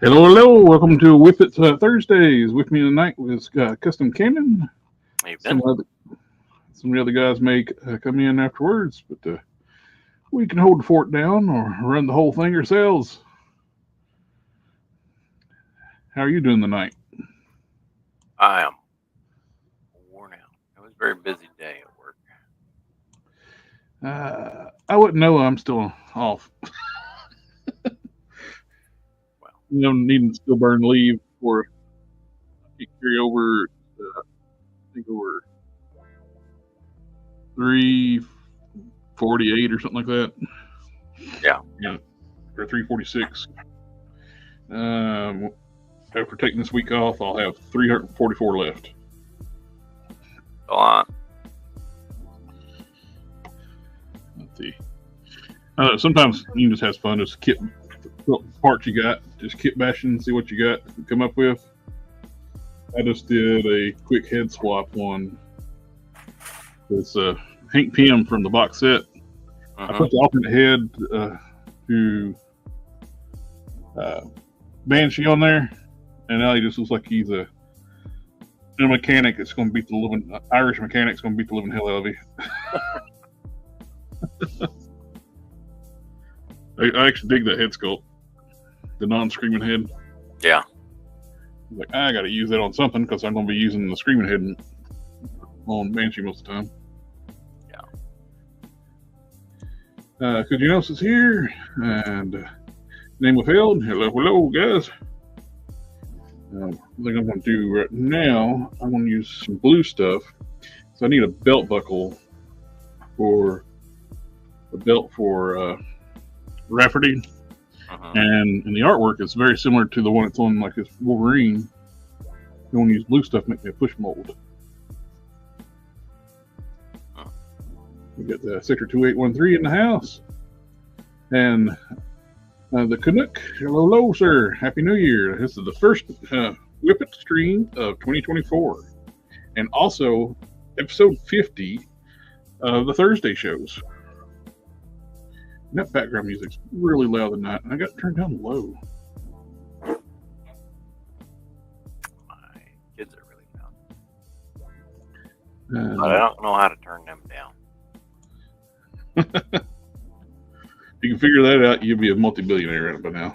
Hello, hello. Welcome to WIP IT Thursdays. With me tonight was Custom Cannon. How you Some been? some of the other guys may come in afterwards, but we can hold the fort down or run the whole thing ourselves. How are you doing tonight? I am worn out. It was a very busy day at work. I wouldn't know I'm still off. Well, Needing to still burn leave for carry over. I think over 348 or something like that. yeah. Yeah, or 346. After taking this week off, I'll have 344 left. A lot. Let's see. Sometimes you can just have fun, just kit parts you got, just kit bashing, see what you got, come up with. I just did a quick head swap one. It's Hank Pym from the box set. I put the alternate head to Banshee on there, and now he just looks like he's a mechanic that's going to beat the living Irish mechanic's going to beat the living hell out of you. I actually dig that head sculpt, the non-screaming head. Yeah. Like, I got to use that on something because I'm going to be using the screaming head on Banshee most of the time. Yeah. Could you notice it's here? And name withheld. Hello, guys. I think I'm going to do right now, I'm going to use some blue stuff. So I need a belt buckle for the belt for Rafferty. And in the artwork, it's very similar to the one that's on like this Wolverine. You want to use blue stuff, make me a push mold. We got the Sector 2813 in the house. And the Canuck. Hello, sir. Happy New Year. This is the first WIP IT stream of 2024. And also episode 50 of the Thursday shows. And that background music's really loud tonight. I got it turned down low. My kids are really loud. But I don't know how to turn them down. If you can figure that out, you'll be a multi-billionaire right by now.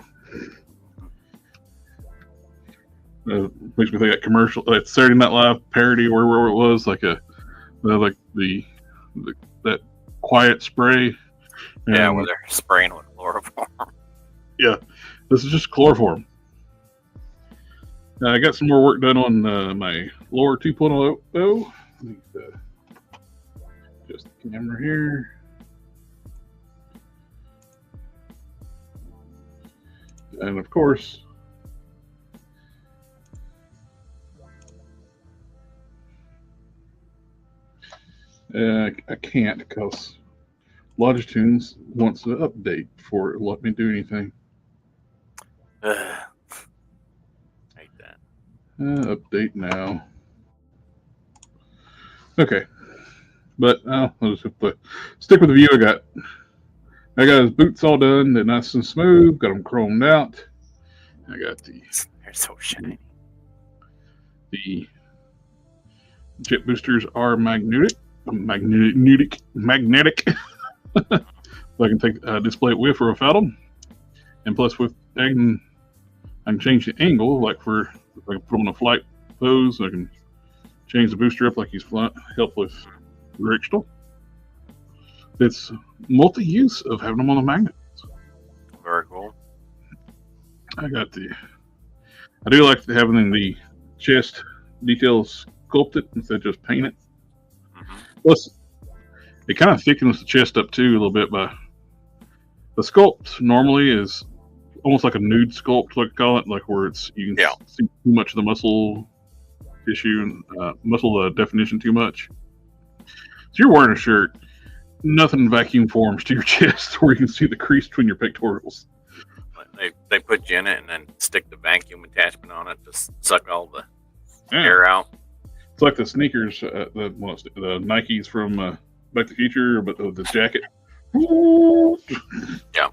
Makes me think that commercial, that Saturday Night Live parody, or where it was like that quiet spray. Yeah, where they're spraying with chloroform. Yeah, this is just chloroform. I got some more work done on my lower 2.0. Just the camera here. And of course, I can't because Logitunes wants to update before it let me do anything. Hate that. Update now. Okay, but I'll just have to stick with the view I got. I got his boots all done. They're nice and smooth. Got them chromed out. I got They're so shiny. The jet boosters are magnetic. So I can take display it with or without them. And plus, with I can change the angle. Like if I can put on a flight pose, I can change the booster up like he's flying. Help with directional. It's multi-use of having them on the magnet. Very cool. I do like having the chest details sculpted instead of just painted. Plus, it kind of thickens the chest up too a little bit. By the sculpt normally is almost like a nude sculpt, like I call it, like where you can see too much of the muscle tissue and muscle definition too much. So you're wearing a shirt. Nothing vacuum forms to your chest where you can see the crease between your pectorals. They put you in it and then stick the vacuum attachment on it to suck all the air out. It's like the sneakers, the Nikes from Back to the Future, but the jacket. Yeah,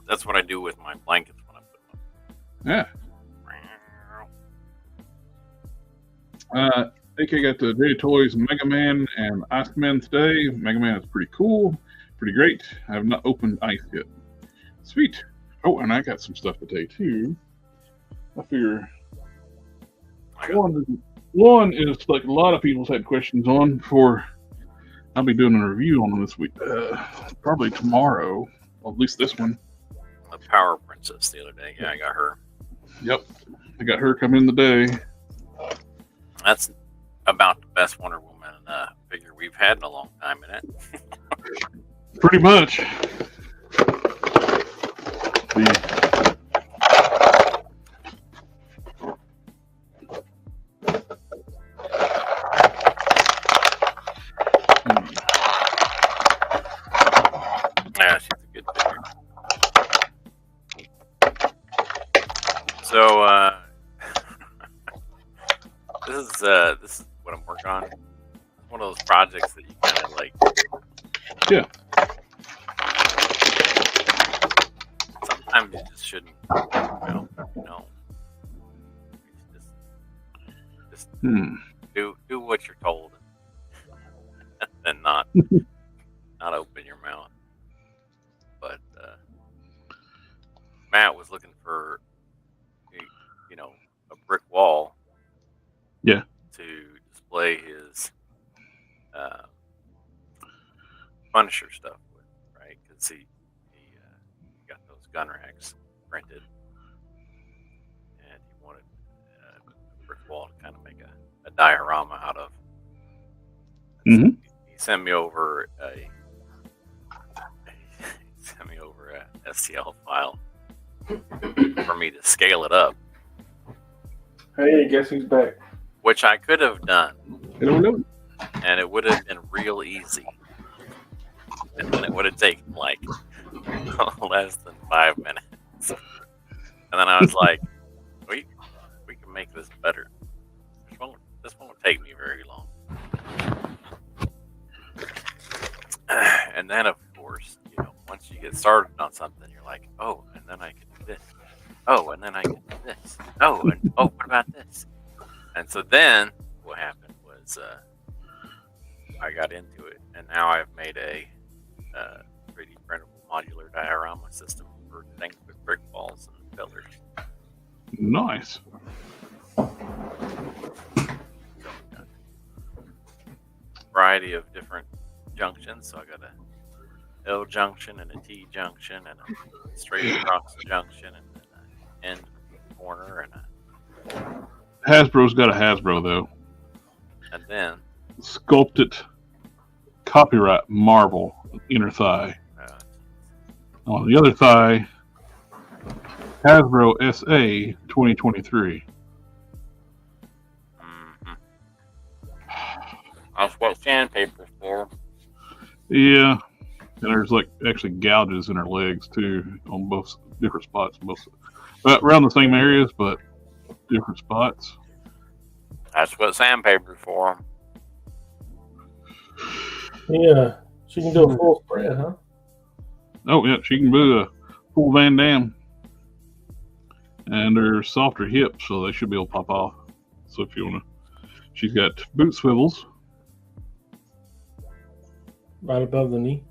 that's what I do with my blankets when I put them Yeah. AK got the J Toys Mega Man and Ice Man today. Mega Man is pretty cool, pretty great. I have not opened Ice yet. Sweet. Oh, and I got some stuff today too. I figure one is like a lot of people's had questions on for. I'll be doing a review on them this week. Probably tomorrow. Well, at least this one. The Power Princess the other day. Yeah, I got her. Yep. I got her coming in today. That's about the best Wonder Woman figure we've had in a long time, isn't it? Pretty much. Yeah, she's a good figure. So, this is what I'm working on. It's one of those projects that you kind of like. Yeah. Sometimes you just shouldn't. Just do what you're told, and not open your mouth. But Matt was looking for a brick wall. Yeah. To display his Punisher stuff with, right? Because he got those gun racks printed, and he wanted a brick wall to kind of make a diorama out of. Mm-hmm. He sent me over a STL file for me to scale it up. Hey, guess who's back? Which I could have done. I don't know. And it would have been real easy. And then it would have taken like less than 5 minutes. And then I was like, we can make this better. This won't take me very long. And then, of course, once you get started on something, you're like, oh, and then I can do this. Oh, and then I can do this. Oh, and what about this? And so then what happened was I got into it, and now I've made a 3D printable modular diorama system for things with brick walls and pillars. Nice. Variety of different junctions. So I got a L junction and a T junction and a straight across junction and an end corner and a. Hasbro's got a Hasbro though. And then sculpted copyright marble inner thigh. On the other thigh, Hasbro SA 2023. Mm-hmm. That's what sandpaper's for. Yeah, and there's like actually gouges in her legs too on both different spots, around the same areas, but different spots. That's what sandpaper's for. Yeah, she can do a full spread, huh? Oh yeah, she can do a full Van Damme. And they're softer hips, so they should be able to pop off. So if you wanna, she's got boot swivels. Right above the knee.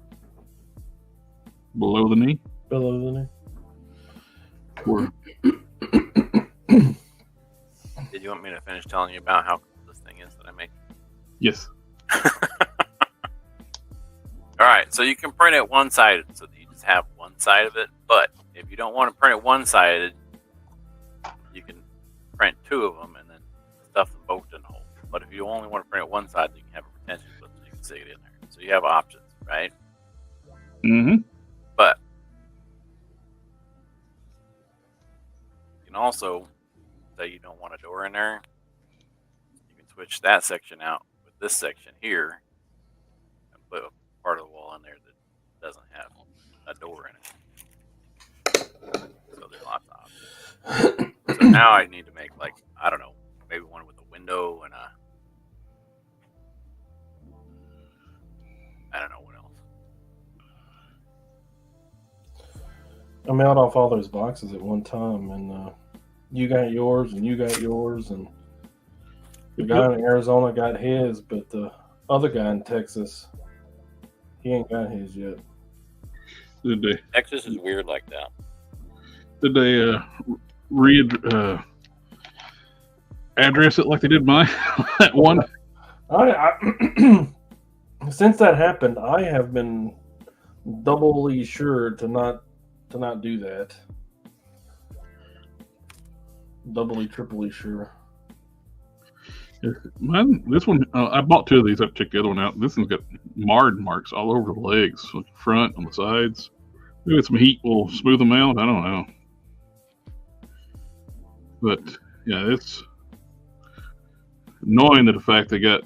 Below the knee. Below the knee. Or, Did you want me to finish telling you about how cool this thing is that I make? yes. All right, so you can print it one-sided, so that you just have one side of it. But if you don't want to print it one-sided, you can print two of them and then stuff them both in the hole. But if you only want to print it one side, you can have a retention clip so you can stick it in there. So you have options, right? Mm-hmm. But you can also say you don't want a door in there. You can switch that section out with this section here and put a part of the wall in there that doesn't have a door in it. So there's lots of options. So now I need to make, like, I don't know, maybe one with a window and I don't know what else. I mailed off all those boxes at one time, and You got yours, and you got yours, and the guy in Arizona got his, but the other guy in Texas, he ain't got his yet. Did they? Texas is weird like that. Did they address it like they did mine? That one. I since that happened, I have been doubly sure to not do that. Doubly, triply sure. Mine, this one, I bought 2 of these. I've checked the other one out. This one's got marred marks all over the legs, on the front, on the sides. Maybe some heat will smooth them out. I don't know. But yeah, it's annoying that the fact they got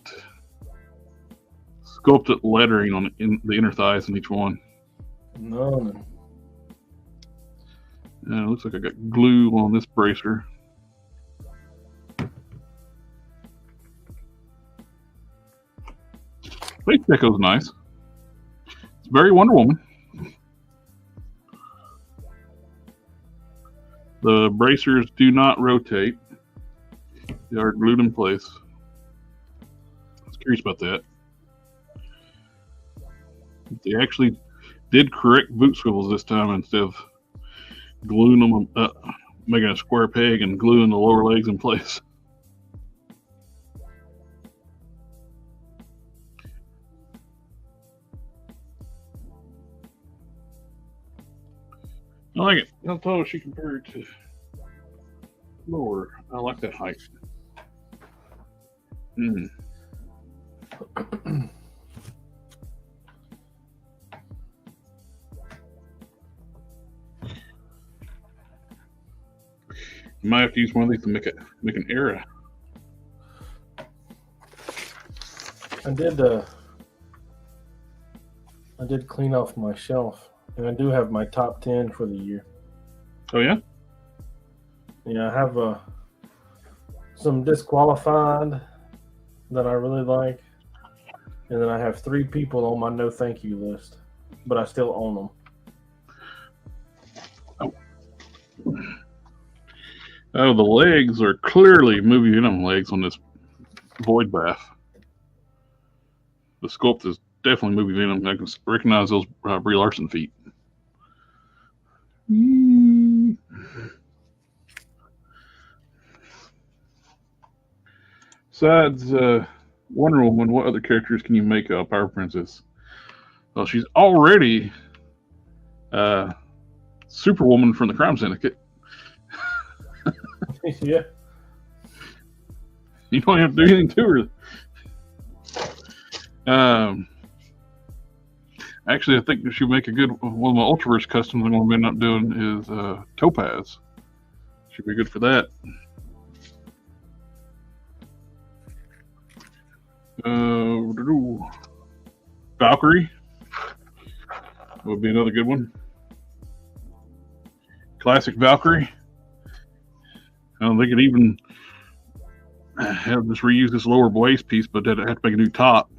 sculpted lettering on in the inner thighs in each one. No. Yeah, it looks like I got glue on this bracer. Face deco's nice. It's very Wonder Woman. The bracers do not rotate. They are glued in place. I was curious about that. They actually did correct boot swivels this time instead of gluing them up, making a square peg and gluing the lower legs in place. I like it. How tall is she compared to lower? I like that height. You might have to use one of these to make an era. I did clean off my shelf, and I do have my top 10 for the year. Oh yeah? Yeah, I have some disqualified that I really like, and then I have 3 people on my no thank you list, but I still own them. Oh, the legs are clearly movie venom legs on this void bath. The Sculpt is definitely movie venom. I can recognize those Brie Larson feet. Besides Wonder Woman, what other characters can you make a Power Princess? Well, she's already Superwoman from the Crime Syndicate. Yeah. You don't have to do anything to her. Actually, I think she'd make a good one of my Ultraverse customs I'm going to end up doing is Topaz. Should be good for that. Valkyrie would be another good one. Classic Valkyrie. They could even have just reuse this lower waist piece, but they'd have to make a new top.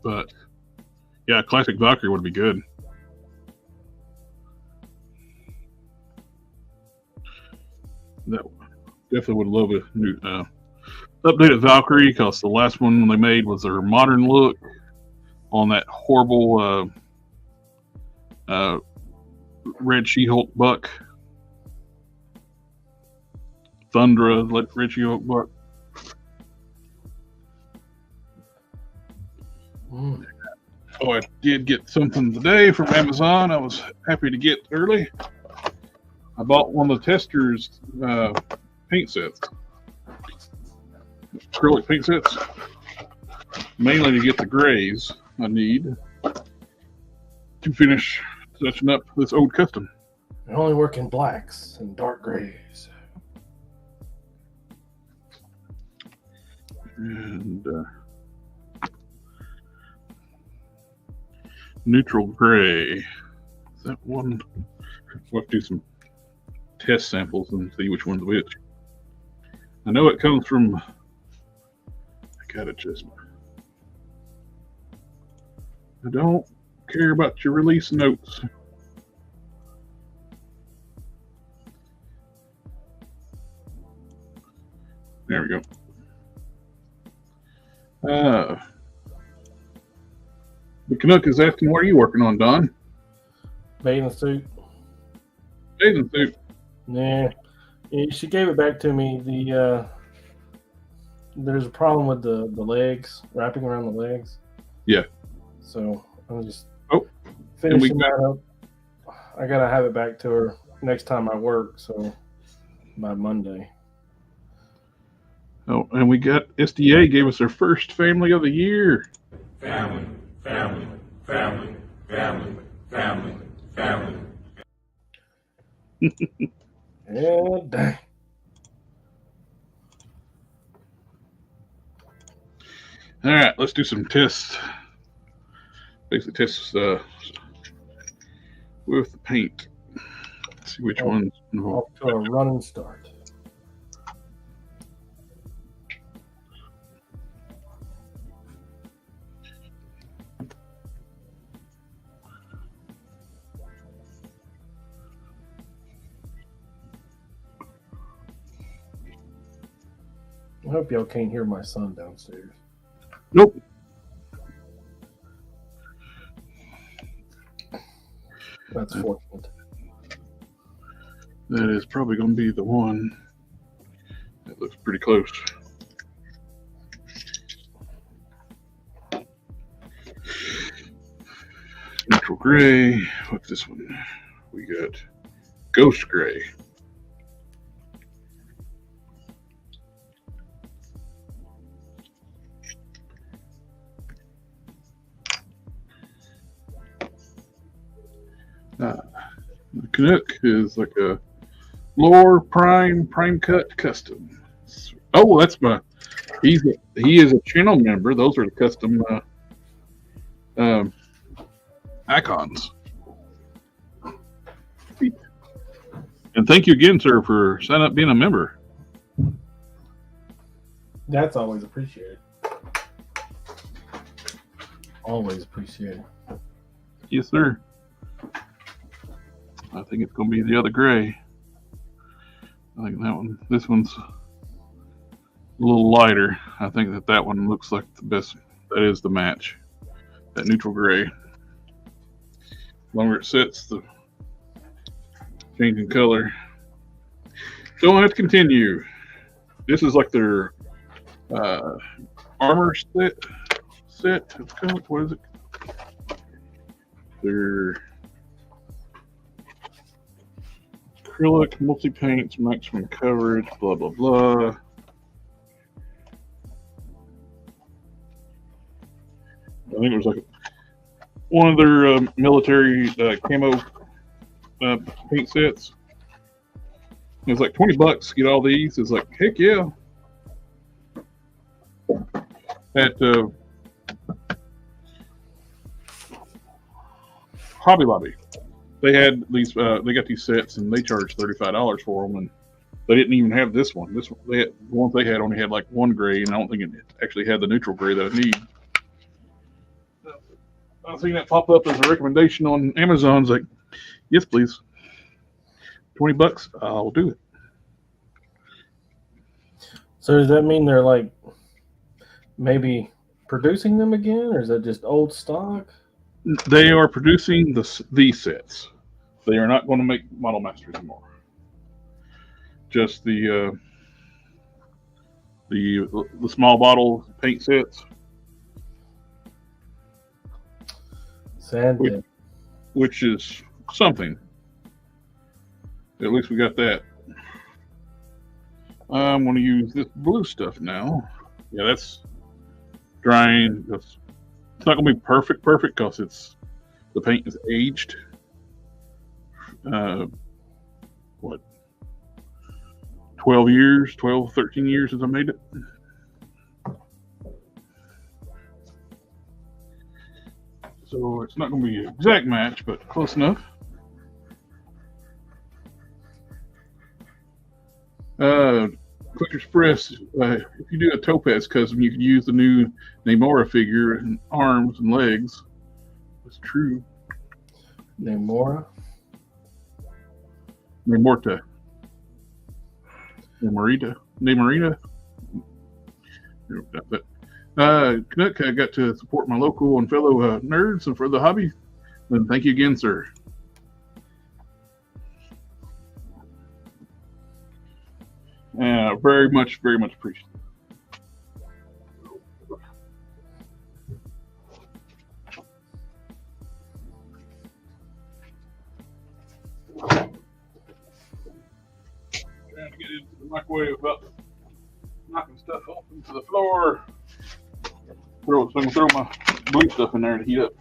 But yeah, classic Valkyrie would be good. That definitely would love a new updated Valkyrie, because the last one they made was their modern look on that horrible Red She-Hulk buck. Thundra, Red She-Hulk buck. Oh, I did get something today from Amazon. I was happy to get early. I bought one of the testers paint sets. Acrylic paint sets. Mainly to get the grays I need to finish touching up this old custom. I only work in blacks and dark grays. And neutral gray. Is that one? We'll have to do some test samples and see which one's which. I know it comes from. I gotta just. I don't care about your release notes. There we go. The Canuck is asking, what are you working on, Don? Bathing suit. Bathing suit. Yeah. She gave it back to me. There's a problem with the legs, wrapping around the legs. Yeah. So I'm just finishing that up. I gotta have it back to her next time I work, so by Monday. Oh, and we got SDA gave us their first family of the year. Family. Yeah, dang. All right, let's do some tests. Basically, tests with the paint. Let's see which ones. Off to a running start. I hope y'all can't hear my son downstairs. Nope. That's fortunate. That is probably going to be the one. That looks pretty close. Neutral gray. What's this one? We got ghost gray. The Canuck is like a Lore Prime Cut Custom. Oh, that's he is a channel member. Those are the custom icons. And thank you again, sir, for signing up being a member. That's always appreciated. Always appreciated. Yes, sir. I think it's going to be the other gray. I think that one. This one's a little lighter. I think that one looks like the best. That is the match. That neutral gray. The longer it sits, the changing color. So let's continue. This is like their armor set. It's called, what is it? Their acrylic multi-paints, maximum coverage, blah blah blah. I think it was like one of their military camo paint sets. It was like $20 to get all these. It's like, heck yeah. At Hobby Lobby, they had these. They got these sets, and they charged $35 for them. And they didn't even have this one. The ones they had only had like one gray, and I don't think it actually had the neutral gray that I need. I seen that pop up as a recommendation on Amazon. It's like, yes, please. $20, I'll do it. So does that mean they're like maybe producing them again, or is that just old stock? They are producing these sets. They are not going to make Model Masters anymore. Just the small bottle paint sets. Sad. Which is something. At least we got that. I'm going to use this blue stuff now. Yeah, that's drying. It's not going to be perfect because the paint is aged. 12 years, 12, 13 years since I made it. So it's not going to be an exact match, but close enough. Quick Express, if you do a Topaz custom, you can use the new Namora figure and arms and legs. That's true. Namora? Namorta. Namorita. Canuck, I got to support my local and fellow nerds and for the hobby. And thank you again, sir. Very much appreciated. Trying to get into the microwave without knocking stuff off into the floor. So I can throw my blue stuff in there to heat up.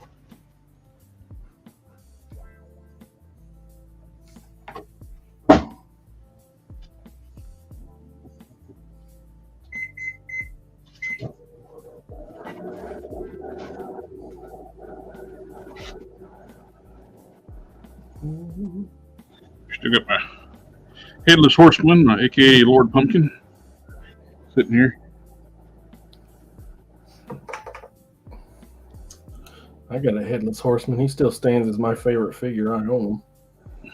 Still got my Headless Horseman, aka Lord Pumpkin, sitting here. I got a Headless Horseman. He still stands as my favorite figure. I own him.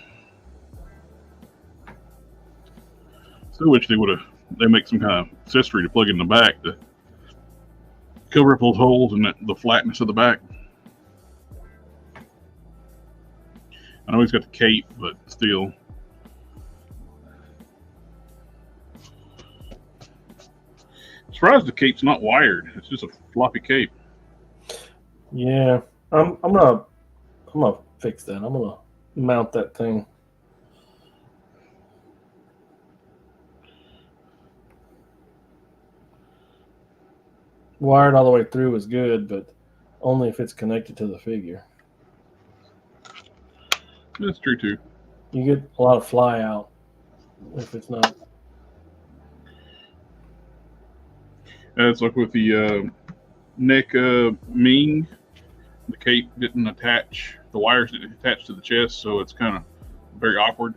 Still wish they make some kind of accessory to plug in the back to cover up those holes and the flatness of the back. I know he's got the cape, but still. Surprised the cape's not wired. It's just a floppy cape. Yeah, I'm gonna fix that. I'm gonna mount that thing. Wired all the way through is good, but only if it's connected to the figure. That's true too. You get a lot of fly out if it's not. It's like with the neck Ming, the cape didn't attach, the wires didn't attach to the chest, so it's kind of very awkward.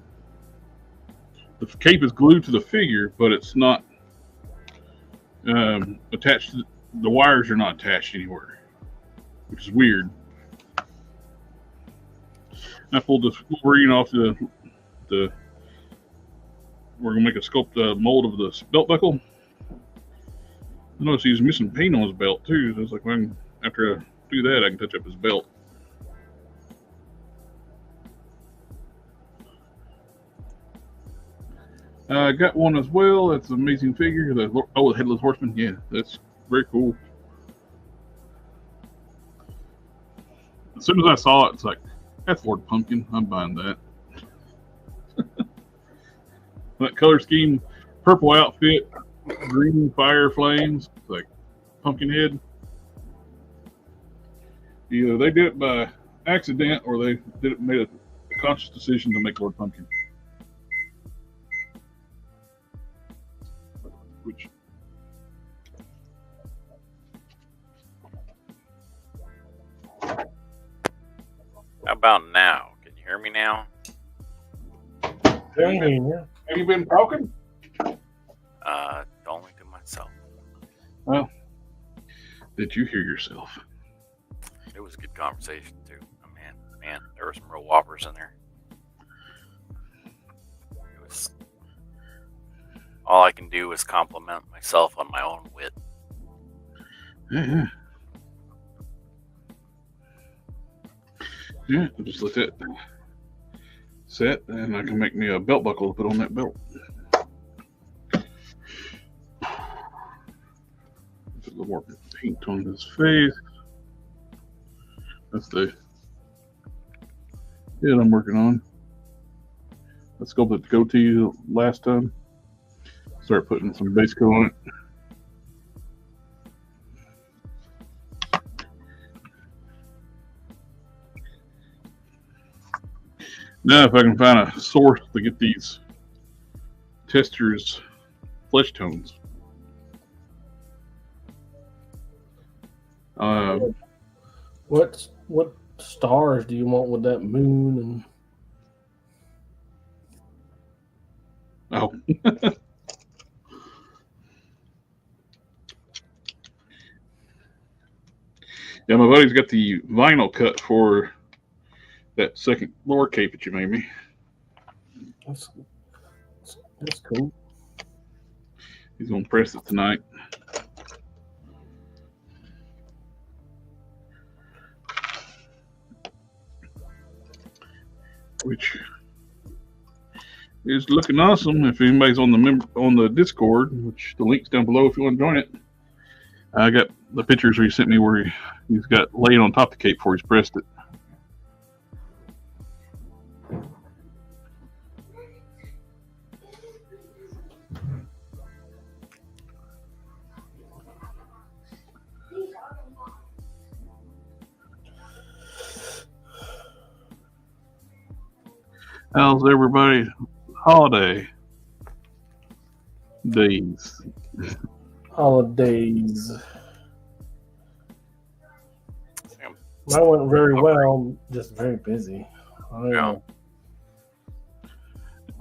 The cape is glued to the figure, but it's not attached to the wires are not attached anywhere, which is weird. I pulled this Wolverine off the we're gonna make a sculpt mold of the belt buckle. I noticed he's missing paint on his belt too. So it's like, when after I do that, I can touch up his belt. I got one as well. That's an amazing figure. The Headless Horseman. Yeah, that's very cool. As soon as I saw it, it's like, that's Lord Pumpkin. I'm buying that. That color scheme, purple outfit, green fire flames, like Pumpkinhead. Either they did it by accident or they made a conscious decision to make Lord Pumpkin. Which How about now? Can you hear me now? Have you been talking? Only to myself. Well, did you hear yourself? It was a good conversation too. Oh, man, there were some real whoppers in there. It was all I can do is compliment myself on my own wit. Yeah. Yeah, I'll just let that set, and I can make me a belt buckle to put on that belt. Put a little more paint on his face. That's the head I'm working on. I sculpted the goatee last time. Start putting some base coat on it. Now, if I can find a source to get these testers' flesh tones. What stars do you want with that moon? And Oh. Yeah, my buddy's got the vinyl cut for that second floor cape that you made me. That's cool. He's gonna press it tonight. which is looking awesome. If anybody's on the Discord, which the link's down below if you want to join it. I got the pictures he sent me where he's got laying on top of the cape before he's pressed it. How's everybody? Holiday days. Holidays. Mine went very well, just very busy. I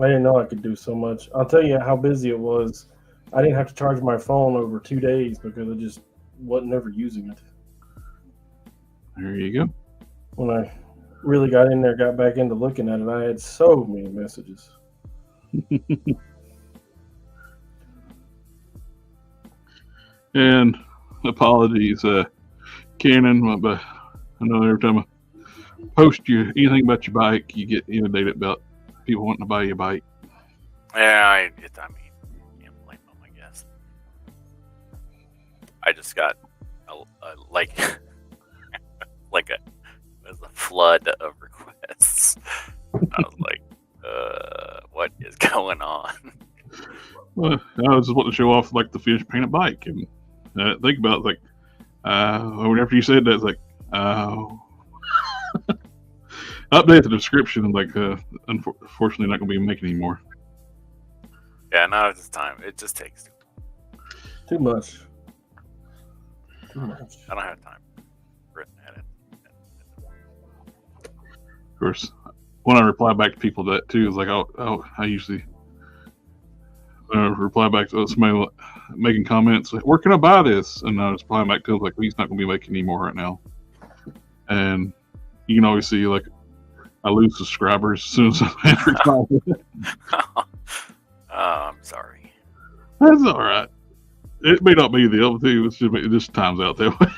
didn't know I could do so much. I'll tell you how busy it was. I didn't have to charge my phone over 2 days because I just wasn't ever using it. There you go. When I really got in there, got back into looking at it, I had so many messages. And apologies, Canon, but I know every time I post you anything about your bike, you get inundated about people wanting to buy you a bike. Yeah, I mean, can't blame them, I guess. I just got like a flood of requests. I was like, what is going on? Well, I was just wanting to show off like the finished painted bike, and think about it, like whenever you said that, it's like update the description. Like, unfortunately, not going to be making anymore. Yeah, now it's time. It just takes too much. Too much. I don't have time. Written at it. Of course, when I reply back to people that too, is like, I usually reply back to somebody making comments like, where can I buy this? And I was replying back to him like, well, he's not going to be making any more right now. And you can always see like I lose subscribers as soon as I reply. I'm sorry. That's all right. It may not be the other two. It's just times out that way.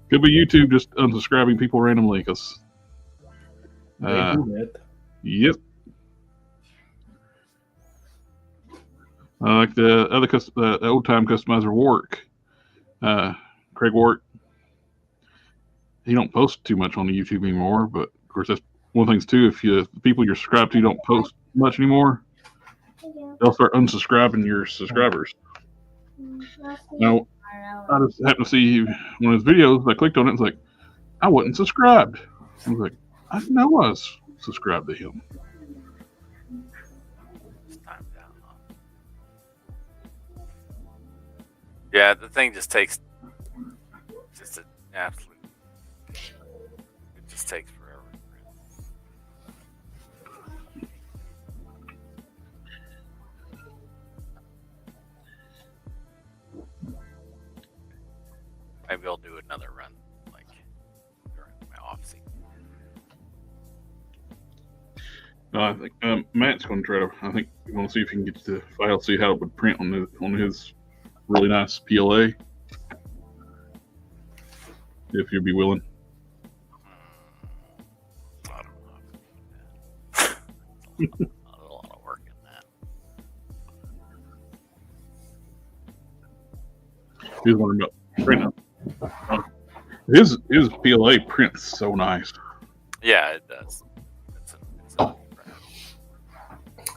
Could be YouTube just unsubscribing people randomly because. Yep. Like the other old time customizer Warwick, Craig Warwick. He don't post too much on the YouTube anymore, but of course that's one of the things too. If the people you're subscribed to don't post much anymore, they'll start unsubscribing your subscribers. Now, I just happened to see one of his videos. I clicked on it. It's like I wasn't subscribed. I was like, I didn't know I was subscribed to him. Yeah, the thing just takes just an absolute. It just takes forever. Maybe I'll do another run, like during my off season. I think Matt's going to try to. I think we want to see if he can get the file, see how it would print on his really nice PLA. If you'd be willing. I don't know. A lot of work in that. He's wondering about printing. His PLA prints so nice. Yeah, it does. It's a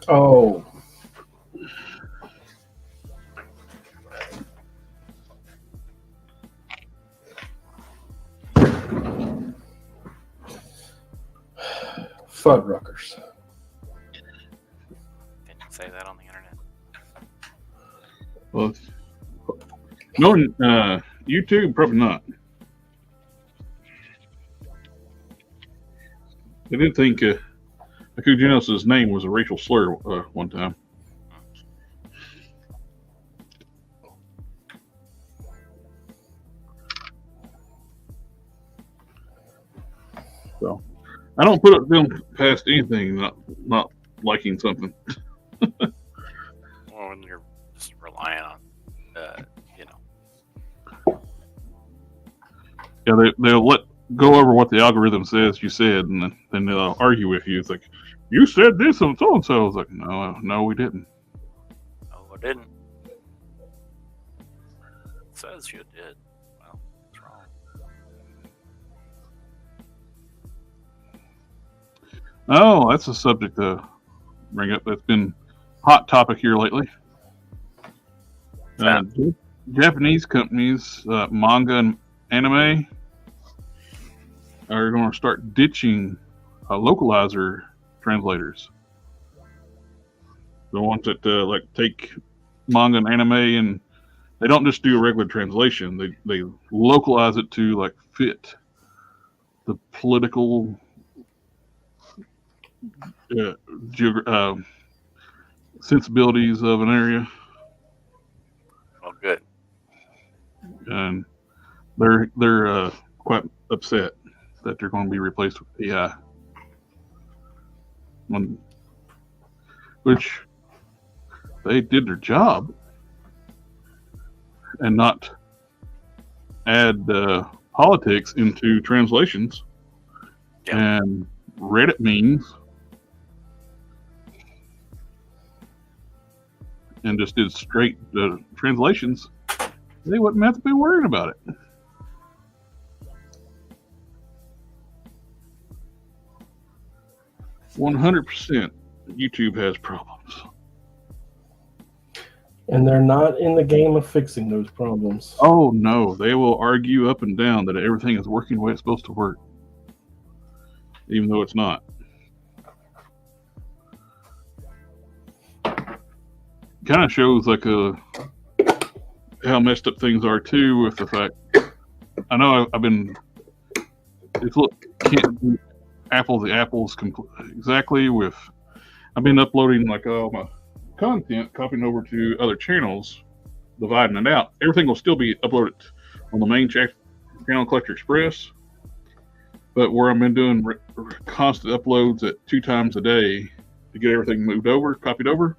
Oh. Fuddruckers. Can you say that on the internet? Well, no, YouTube probably not. I did think Akugenos' name was a racial slur one time. So I don't put them past anything not liking something. Well, when you're just relying on, Yeah, they'll let go over what the algorithm says you said, and then they'll argue with you. It's like, you said this and so and so. It's like, no, we didn't. No, I didn't. It says you did. Well, what's wrong? Oh, that's a subject to bring up. That's been hot topic here lately. Japanese companies, manga and anime, are going to start ditching localizer translators. The ones that like take manga and anime, and they don't just do a regular translation. They localize it to like fit the political sensibilities of an area. Oh, good. And they're quite upset that they're going to be replaced with AI. Which they did their job and not add politics into translations and Reddit memes, and just did straight translations. They wouldn't have to be worried about it. %, YouTube has problems. And they're not in the game of fixing those problems. Oh, no. They will argue up and down that everything is working the way it's supposed to work, even though it's not. Kind of shows like how messed up things are, too, with the fact... I know I've been... can't do apples to apples exactly with... I've been uploading like all my content, copying over to other channels, dividing it out. Everything will still be uploaded on the main channel, Collector Express, but where I've been doing constant uploads at 2 times a day to get everything moved over, copied over,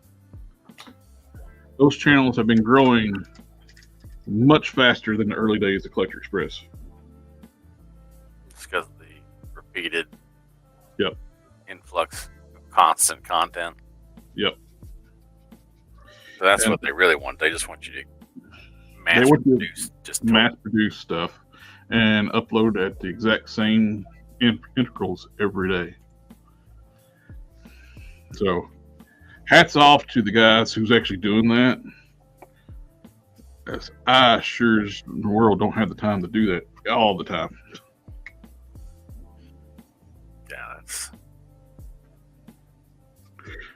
those channels have been growing much faster than the early days of Collector Express. It's because of the repeated Yep. influx of constant content. Yep. So that's what they really want. They just want you to mass produce stuff and upload at the exact same integrals every day. So hats off to the guys who's actually doing that. As I sure as in the world don't have the time to do that all the time. Yeah, that's...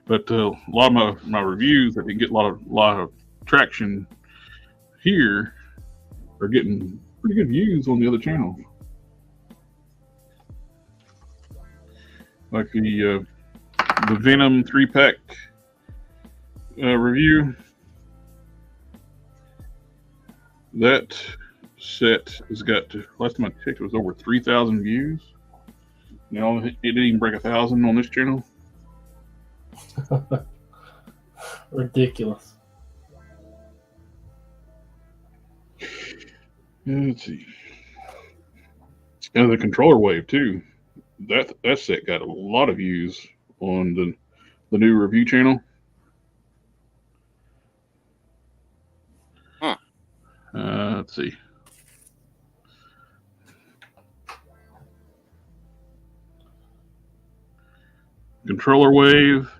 But a lot of my reviews that didn't get a lot of traction here are getting pretty good views on the other channels. Like the Venom 3-pack review. That set has got, last time I checked, it was over 3,000 views. Now it didn't even break 1,000 on this channel. Ridiculous. Let's see. And the controller wave too. That set got a lot of views on the new review channel. Let's see. Controller wave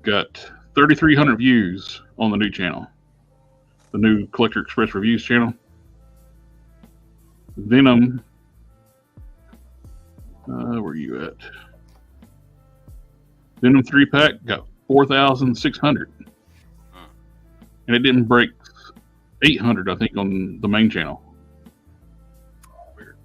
got 3,300 views on the new channel. The new Collector Express Reviews channel. Venom. Where are you at? Venom 3-pack got 4,600. And it didn't break 800, I think, on the main channel. Weird.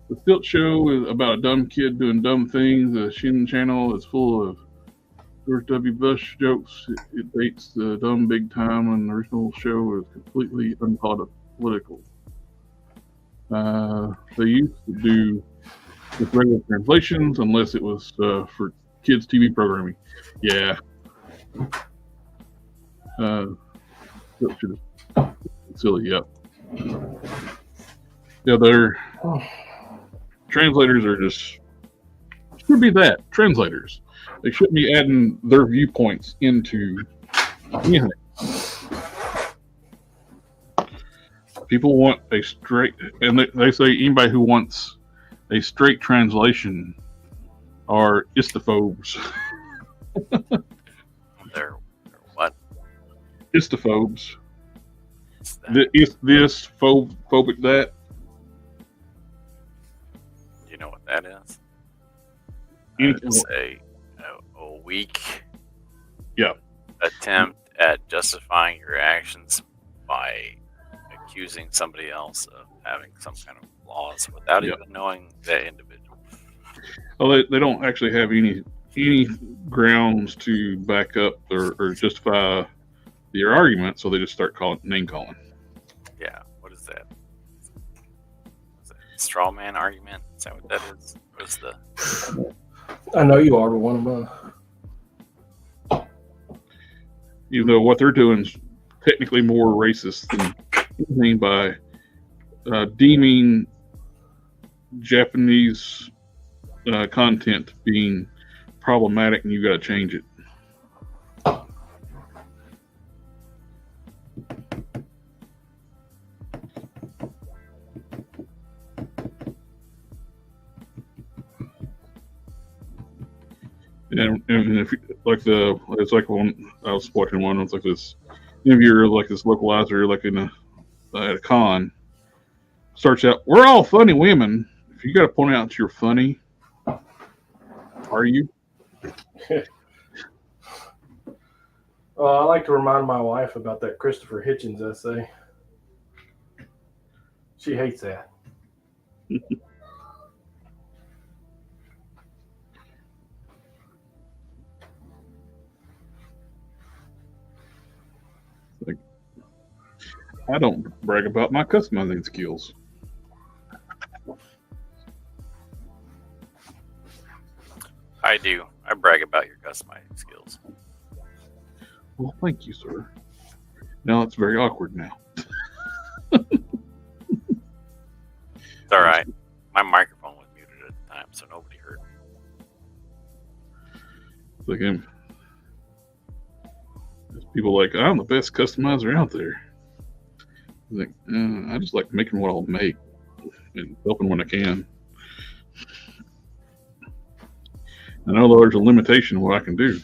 The Stilt Show is about a dumb kid doing dumb things. The Shin channel is full of George W. Bush jokes. It dates the dumb big time, and the original show is completely unpolitical. They used to do with regular translations unless it was for kids' TV programming. Yeah. Silly, yep. Yeah, their translators are just should be that translators. They shouldn't be adding their viewpoints into anything. People want a straight, and they say anybody who wants a straight translation are istophobes. They're what? Istophobes. What's that? This phobic that. Do you know what that is? Anything- It's a weak Yeah. attempt at justifying your actions by accusing somebody else of having some kind of flaws without Yeah. even knowing that individual. Well, they don't actually have any grounds to back up or justify their argument, so they just start name calling. Yeah, what is that? Is that a straw man argument? Is that what that is? What is the... I know you are, but one of mine. Even though what they're doing is technically more racist than anything by deeming Japanese content being problematic, and you got to change it. And if like it's like one I was watching one. It's like this interviewer, like this localizer, like at a con, starts out, "We're all funny women. If you got to point out that you're funny, are you?" I like to remind my wife about that Christopher Hitchens essay. She hates that. Like, I don't brag about my customizing skills. I do. I brag about your customizing skills. Well, thank you, sir. Now it's very awkward now. It's all right. My microphone was muted at the time, so nobody heard. It's like there's people like, I'm the best customizer out there. Like, I just like making what I'll make and helping when I can. I know there's a limitation of what I can do.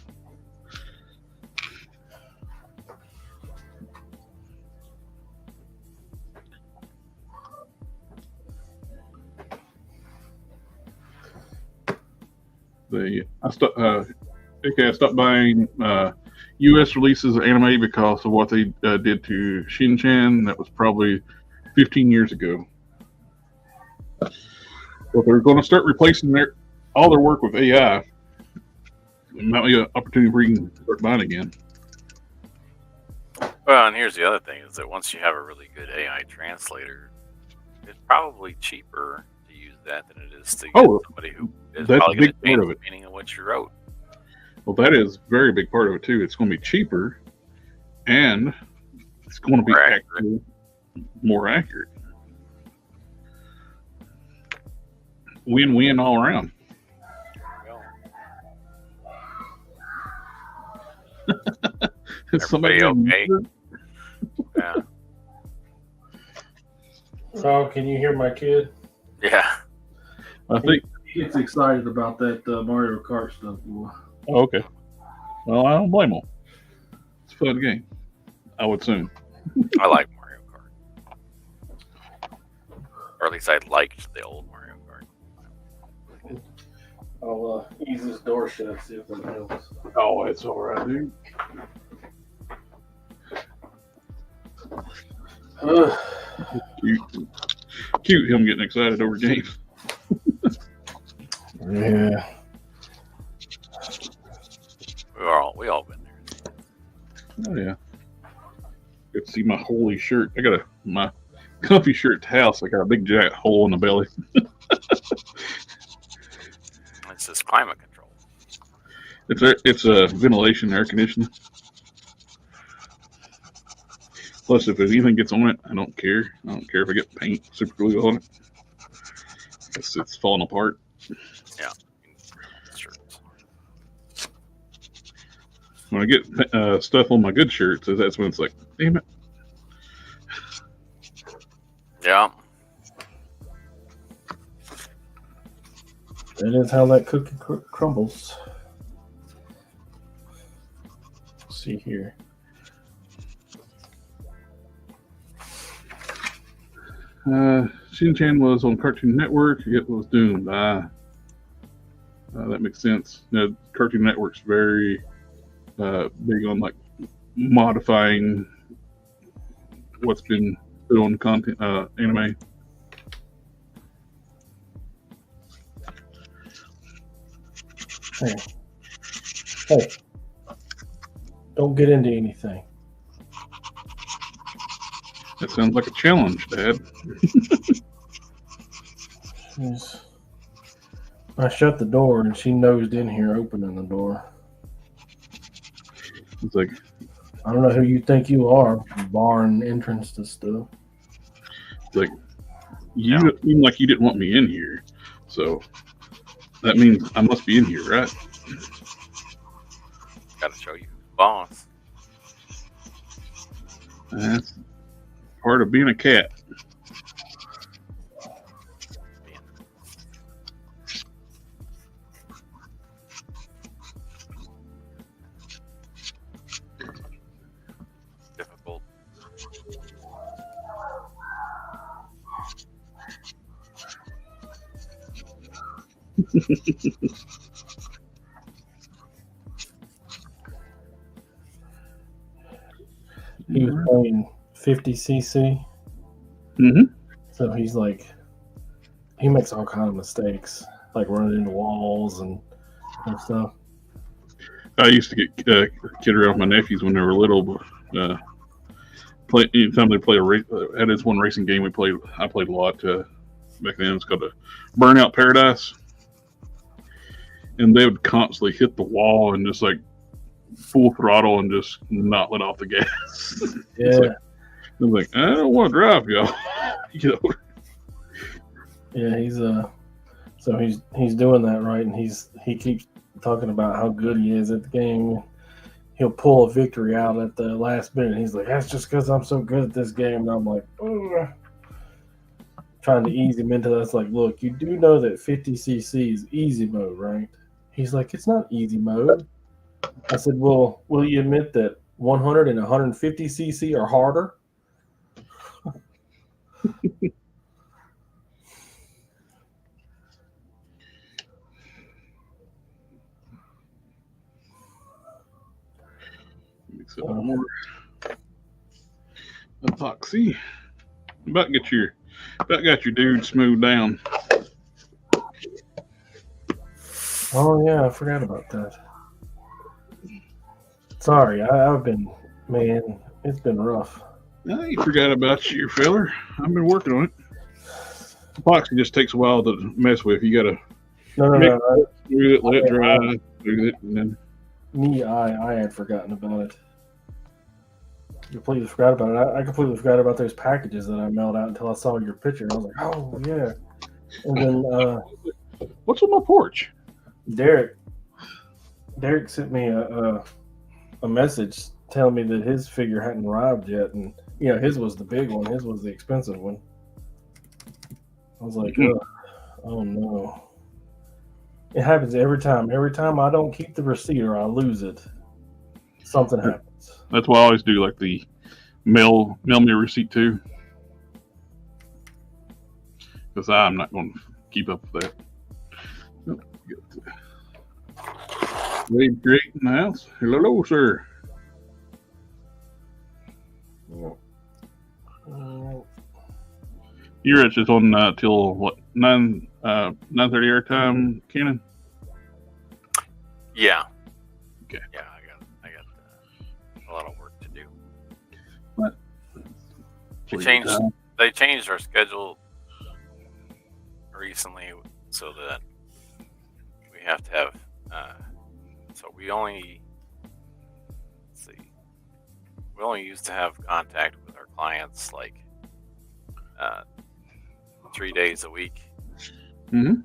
I stopped buying U.S. releases of anime because of what they did to Shin-Chan. That was probably 15 years ago. But they're going to start replacing all their work with AI. It might be an opportunity where you can start buying again. Well, and here's the other thing: is that once you have a really good AI translator, it's probably cheaper to use that than it is to get somebody who is that's probably a big going to part of change it. the meaning of what you wrote. Well, that is a very big part of it too. It's going to be cheaper, and it's going to be more accurate. Win-win all around. Everybody okay? Yeah. Oh, can you hear my kid? Yeah. I think He gets excited about that Mario Kart stuff. Boy. Oh, okay. Well, I don't blame them. It's a fun game, I would assume. I like Mario Kart. Or at least I liked the old Mario Kart. I'll ease this door shut, see if that helps. Oh, it's all right, dude. Cute him getting excited over games. Yeah. We all been there. Oh yeah. Good to see my holy shirt. I got my comfy shirt house. I got a big giant hole in the belly. It's this climate control. It's a ventilation air conditioning. Plus, if anything gets on it, I don't care. I don't care if I get paint super glue on it. It's falling apart. Yeah. Shirts. When I get stuff on my good shirts, that's when it's like, damn it. Yeah. That is how that cookie crumbles. Let's see here. Shin-Chan was on Cartoon Network. It was doomed. That makes sense. Cartoon Network's very big on like modifying what's been put on content anime. Hey, don't get into anything. That sounds like a challenge, Dad. I shut the door and she nosed in here opening the door. It's like, I don't know who you think you are, barring entrance to stuff. It's like, you seem like you didn't want me in here. So that means I must be in here, right? Gotta show you who's boss. That's part of being a cat. Difficult. He was playing 50cc. Mm-hmm. So he's like, he makes all kind of mistakes, like running into walls and stuff. I used to get kid around with my nephews when they were little. Anytime they play a race, had this one racing game I played a lot back then. It's called a Burnout Paradise, and they would constantly hit the wall and just like full throttle and just not let off the gas. Yeah. I'm like, I don't want to drive, y'all. Yeah, so he's doing that right, and he keeps talking about how good he is at the game. He'll pull a victory out at the last minute. He's like, that's just because I'm so good at this game. And I'm like, ugh. Trying to ease him into that. It's like, look, you do know that 50cc is easy mode, right? He's like, it's not easy mode. I said, well, will you admit that 100 and 150cc are harder? Mix up more epoxy. About got your dude smoothed down. Oh yeah, I forgot about that. Sorry, I've been, man, it's been rough. I ain't forgot about you, feller. I've been working on it. Epoxy just takes a while to mess with. You gotta No. smooth it, let it dry, smooth it, and then I had forgotten about it. Completely forgot about it. I completely forgot about those packages that I mailed out until I saw your picture. I was like, oh yeah. And then what's on my porch? Derek sent me a message telling me that his figure hadn't arrived yet, and his was the big one. His was the expensive one. I was like, oh no. It happens every time. Every time I don't keep the receipt or I lose it, something happens. That's why I always do like the mail me a receipt too, because I'm not going to keep up with that. Wade Great in the house. Hello, sir. You're just on till what 9:30 our time, Cannon? Yeah. Okay. Yeah, I got a lot of work to do. What? They changed our schedule recently so that we have to have. So we only used to have contact with clients like 3 days a week. Mm-hmm.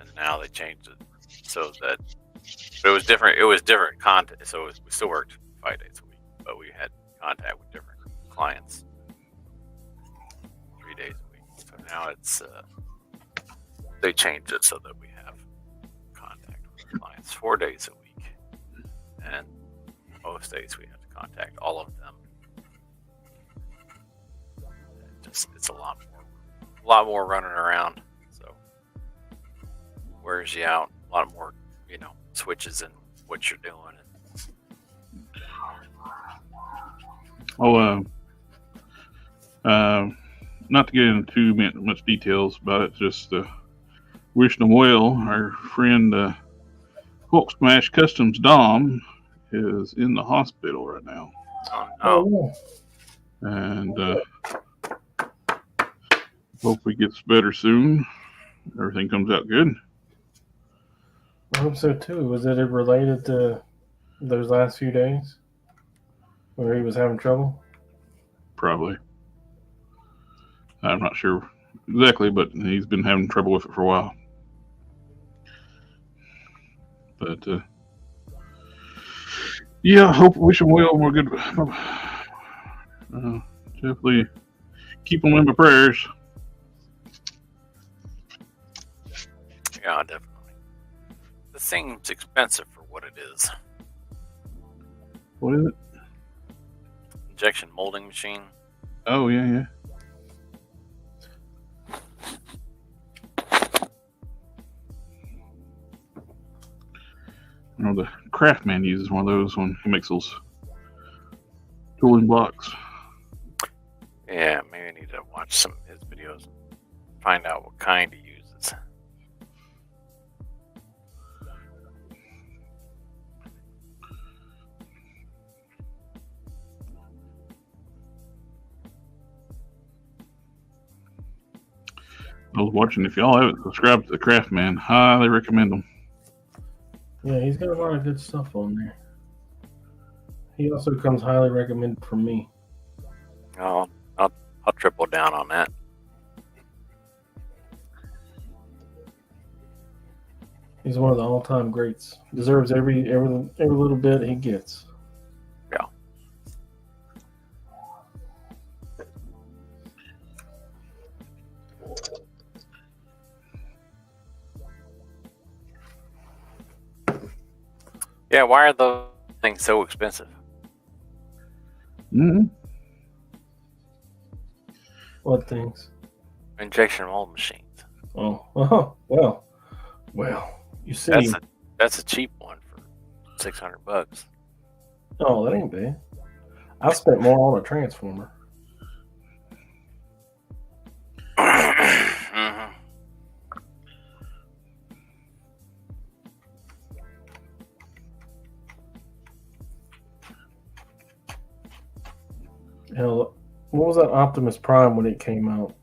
And now they changed it so that, but it was different. It was different content. So we still worked 5 days a week, but we had contact with different clients 3 days a week. So now it's they changed it so that we have contact with clients 4 days a week, and most days we have to contact all of them. It's a lot more running around. So wears you out. A lot more, switches in what you're doing. Not to get into too much details about it, just wishing them well. Our friend Hulk Smash Customs Dom is in the hospital right now. Oh no. And hope he gets better soon. Everything comes out good. I hope so too. Was it related to those last few days where he was having trouble? Probably. I'm not sure exactly, but he's been having trouble with it for a while. But yeah, wish him well. We're good. Definitely keep him in my prayers. Yeah, definitely. This seems expensive for what it is. What is it? Injection molding machine. Oh, yeah. The Craftman uses one of those when he makes those tooling blocks. Yeah, maybe I need to watch some of his videos and find out what kind he uses. I was watching. If y'all haven't subscribed to the Craftman, highly recommend them. Yeah, he's got a lot of good stuff on there. He also comes highly recommended from me. Oh, I'll triple down on that. He's one of the all-time greats. Deserves every little bit he gets. Yeah. Yeah, why are those things so expensive? Mm-hmm. What things? Injection mold machines. Oh, well. You see, That's a cheap one for $600. oh, that ain't bad. I've spent more on a transformer. Mm-hmm. Hell, what was that Optimus Prime when it came out?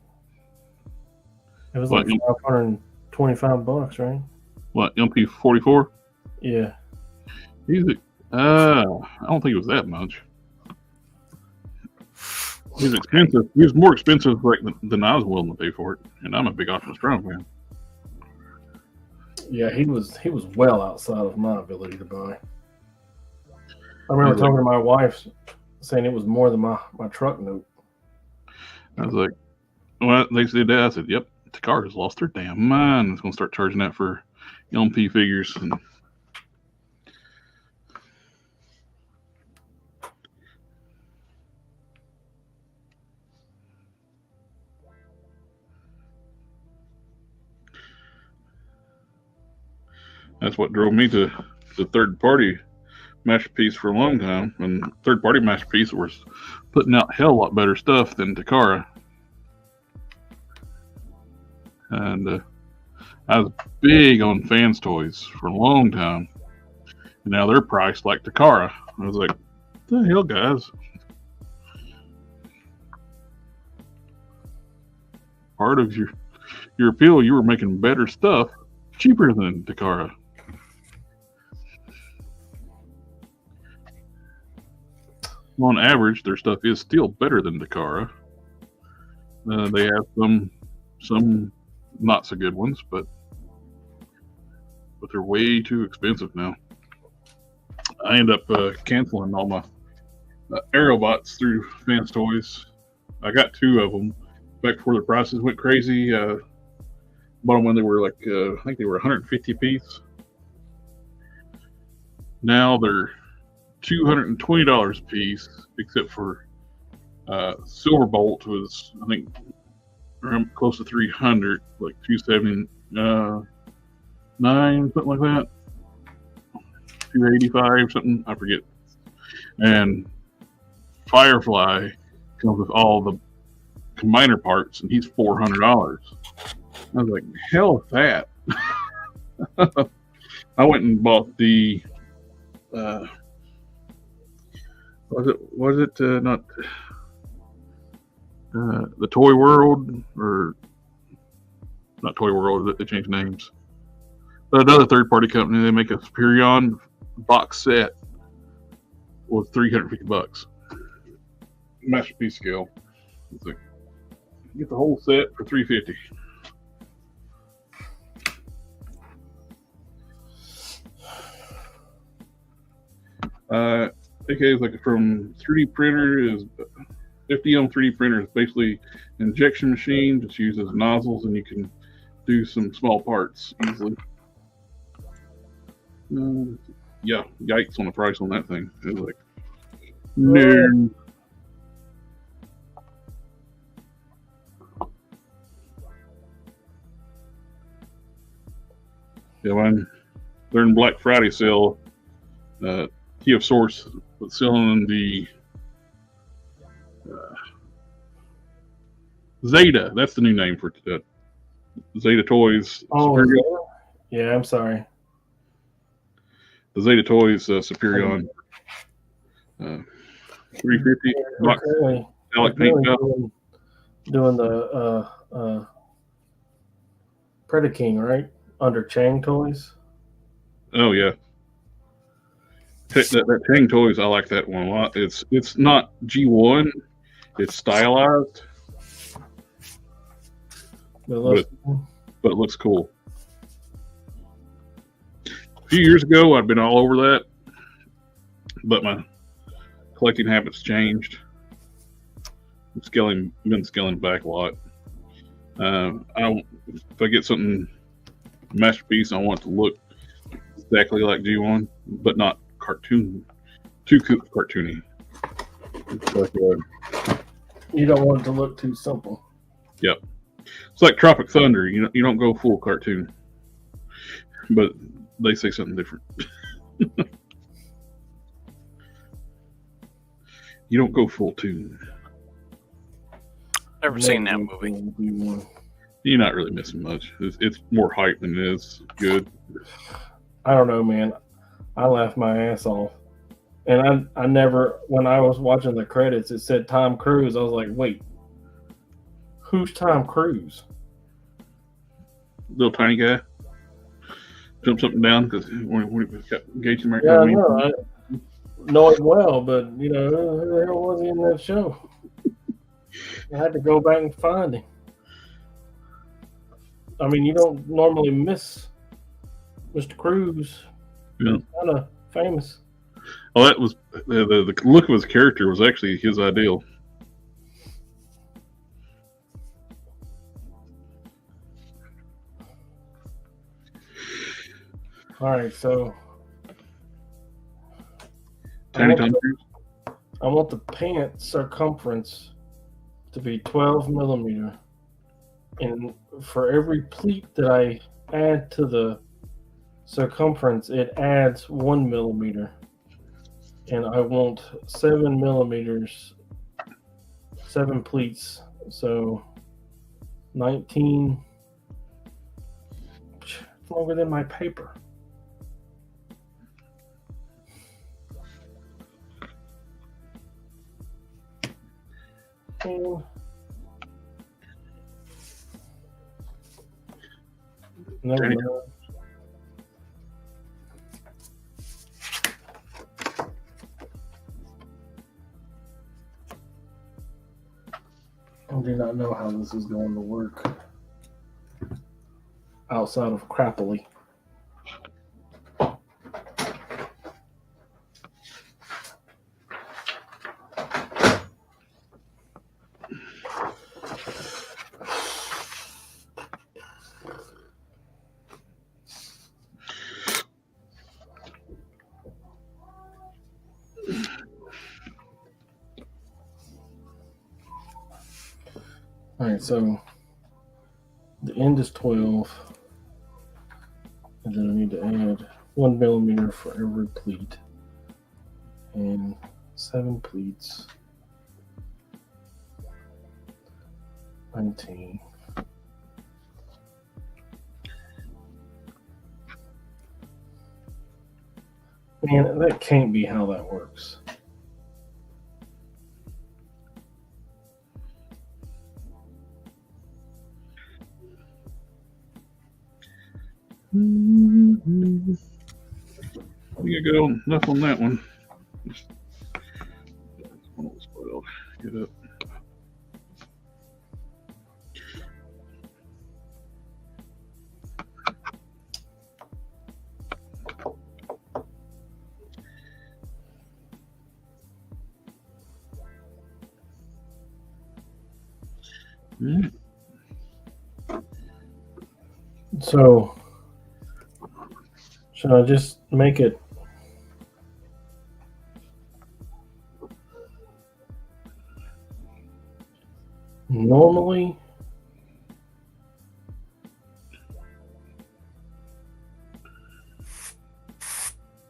It was like $525, right? What, MP44? Yeah. I don't think it was that much. He was expensive. He was more expensive than I was willing to pay for it, and I'm a big Optimus Prime fan. Yeah, he was well outside of my ability to buy. I remember talking to my wife saying it was more than my truck note. I was like, well, they said that. I said, yep, Takara's lost their damn mind. It's going to start charging that for LP figures. And that's what drove me to the third-party Masterpiece for a long time. And third-party Masterpiece was putting out hell a lot better stuff than Takara. And I was big on Fans Toys for a long time. And now they're priced like Takara. I was like, what the hell, guys? Part of your appeal, you were making better stuff cheaper than Takara. on average, their stuff is still better than Dakara. They have some not so good ones, but they're way too expensive now. I end up canceling all my Aerobots through Fans Toys. I got 2 of them back before the prices went crazy. Bought them when they were like I think they were 150 a piece. Now they're $220 a piece, except for Silverbolt was, I think, close to 300, like 279, something like that. 285, something, I forget. And Firefly comes with all the combiner parts, and he's $400. I was like, hell with that. I went and bought the was it not the Toy World, or not Toy World, they changed names, but another third-party company. They make a Superion box set was $350. Masterpiece scale. It's like, you get the whole set for $350. Okay, it's like from 3D printer is 50M 3D printer is basically an injection machine. Just uses nozzles, and you can do some small parts easily. Yeah, yikes on the price on that thing. It was like, no. Yeah, when during Black Friday sale, Key of Source was selling the Zeta. That's the new name for it. Zeta Toys. Oh, yeah, I'm sorry. The Zeta Toys Superion 350 box metallic paint job. Doing the Predaking, right? Under Chang Toys. Oh yeah. That Chang Toys, I like that one a lot. It's not G1, it's stylized, but it looks cool. A few years ago, I'd been all over that, but my collecting habits changed. I've been scaling back a lot. If I get something masterpiece, I want it to look exactly like G1, but not too cartoony. It's like, you don't want it to look too simple. Yep. It's like Tropic Thunder. You don't go full cartoon, but they say something different. You don't go full tune. Never seen that movie. You're not really missing much. It's more hype than it is good. I don't know, man. I laughed my ass off. And I never, when I was watching the credits, it said Tom Cruise. I was like, wait, who's Tom Cruise? Little tiny guy. Jump something down because when we got engaged in marriage. Yeah, I know it well, but, who the hell was he in that show? I had to go back and find him. I mean, you don't normally miss Mr. Cruise. Yeah. He's kind of famous. Well, that was the look of his character was actually his ideal. All right, so Tiny Tom Cruise. I want the pant circumference to be 12 millimeter, and for every pleat that I add to the circumference, it adds 1 millimeter. And I want 7 millimeters, 7 pleats. So 19. It's longer than my paper. And never mind. I do not know how this is going to work outside of crappily. All right, so the end is 12, and then I need to add 1 millimeter for every pleat, and 7 pleats, 19. Man, that can't be how that works. I think I got enough on that one. Get up. So, should I just make it normally?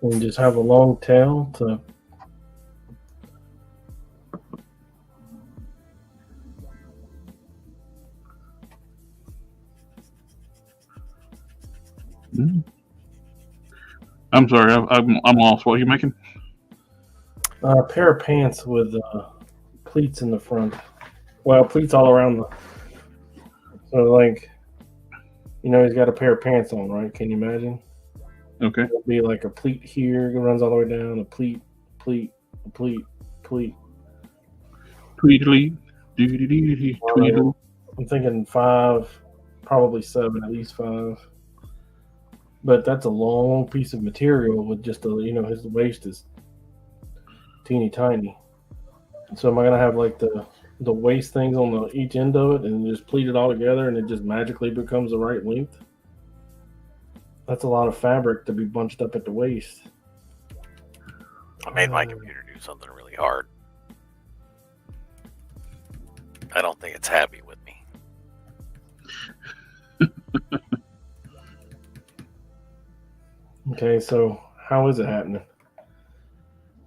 And just have a long tail to I'm sorry, I'm lost. What are you making? a pair of pants with pleats in the front. Well, pleats all around the. So, like, you know, he's got a pair of pants on, right? Can you imagine? Okay. It'll be like a pleat here, it runs all the way down, a pleat, pleat, a pleat, pleat. Tweedly, doodly, tweedle. I'm thinking 5, probably 7, at least 5. But that's a long piece of material with just a, you know, his waist is teeny tiny. So am I gonna have like the waist things on each end of it and just pleat it all together and it just magically becomes the right length? That's a lot of fabric to be bunched up at the waist. I made my computer do something really hard. I don't think it's happy with me. Okay, so how is it happening?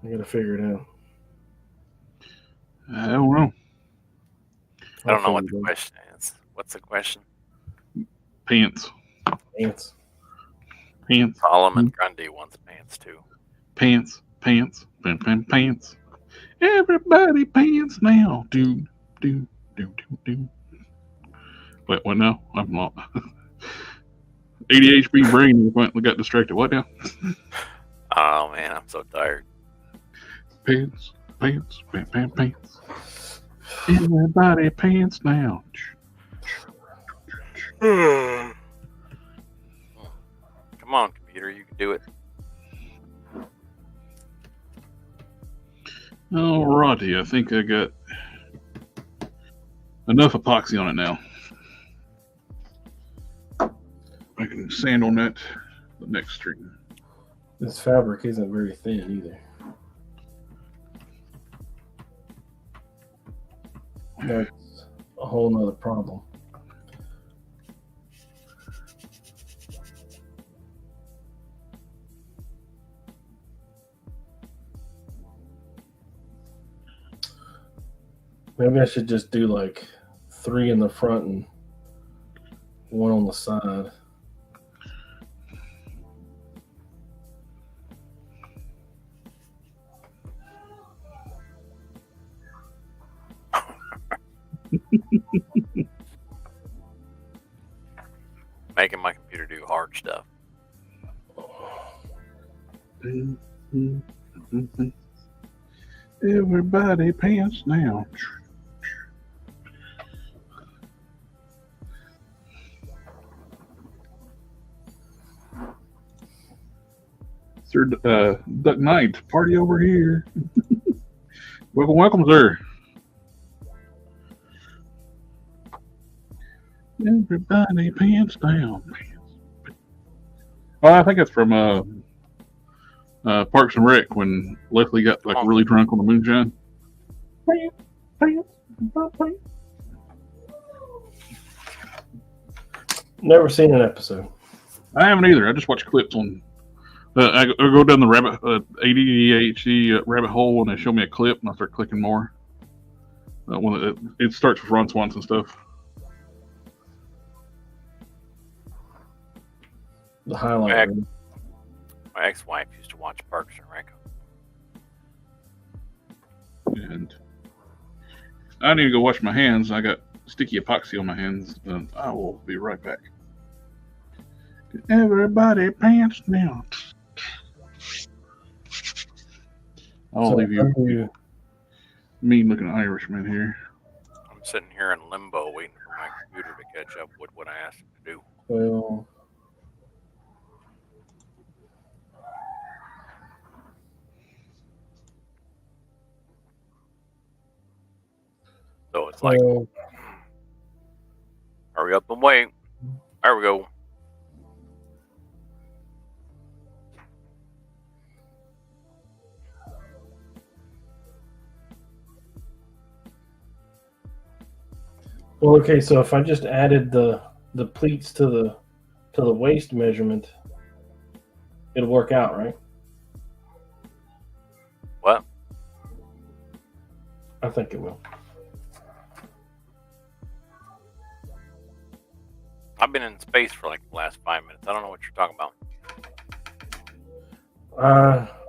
I gotta figure it out. I don't know. I don't know what the question is. What's the question? Pants. Pants. Pants. Solomon Grundy wants pants too. Pants. Pants. Pants. Everybody pants now. Do. Wait, what now? I'm not. ADHD brain got distracted. What now? Oh man, I'm so tired. Pants. Everybody pants now. Come on, computer, you can do it. Alrighty, I think I got enough epoxy on it now. I can sand on that the next string. This fabric isn't very thin either. That's a whole nother problem. Maybe I should just do like 3 in the front and 1 on the side. Making my computer do hard stuff. Everybody pants now. Mr. Duck Knight, party over here. Welcome, sir. Everybody pants down. Oh, I think it's from Parks and Rec when Leslie got like really drunk on the moonshine. Never seen an episode. I haven't either. I just watch clips on. I go down the ADHD rabbit hole and they show me a clip and I start clicking more. When it starts with Ron Swanson stuff. The highlight. My ex-wife used to watch Parks and Rec. And I need to go wash my hands. I got sticky epoxy on my hands. And I will be right back. Everybody pants down. I'll leave you mean looking Irishman here. I'm sitting here in limbo waiting for my computer to catch up with what I asked it to do. Well, so it's like, hurry up and wait. There we go. well, okay. So if I just added the pleats to the waist measurement, it'll work out, right? What? I think it will. I've been in space for like the last 5 minutes. I don't know what you're talking about.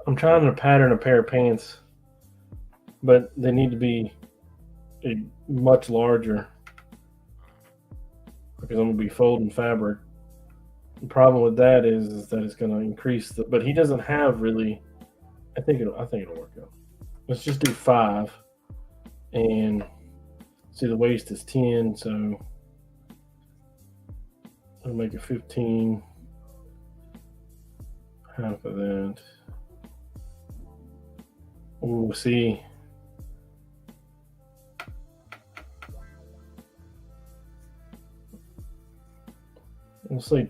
I'm trying to pattern a pair of pants, but they need to be much larger because I'm gonna be folding fabric. The problem with that is that it's gonna increase but he doesn't have really. I think it'll work out. Let's just do 5, and see the waist is 10, so I'll make it 15. Half of that. We'll see. We'll say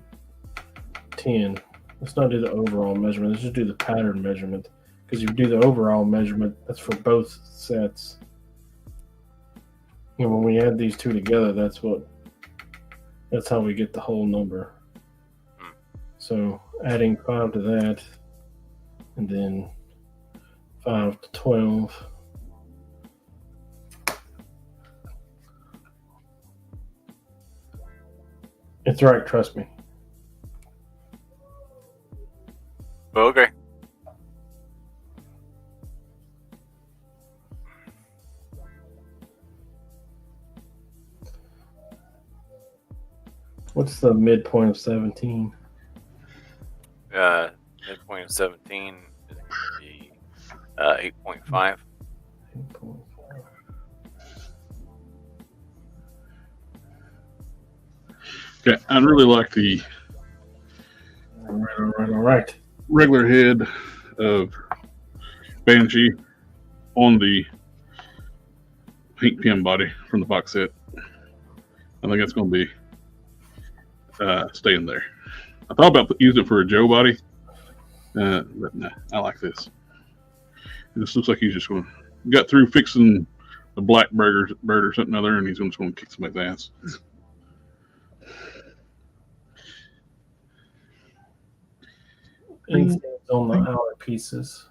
10. Let's not do the overall measurement. Let's just do the pattern measurement. Because if you do the overall measurement, that's for both sets. And when we add these two together, that's how we get the whole number. So adding 5 to that, and then 5 to 12. It's right, trust me. Okay. What's the midpoint of 17? Midpoint of 17 is going to be 8.5. 8.5. Okay, I really like the All right. regular head of Banshee on the pink pin body from the box set. I think that's going to be staying there. I thought about using it for a Joe body, but nah, I like this. This looks like he's just going to got through fixing the black bird or something other, and he's just going to kick somebody's ass. Inseams on the outer pieces.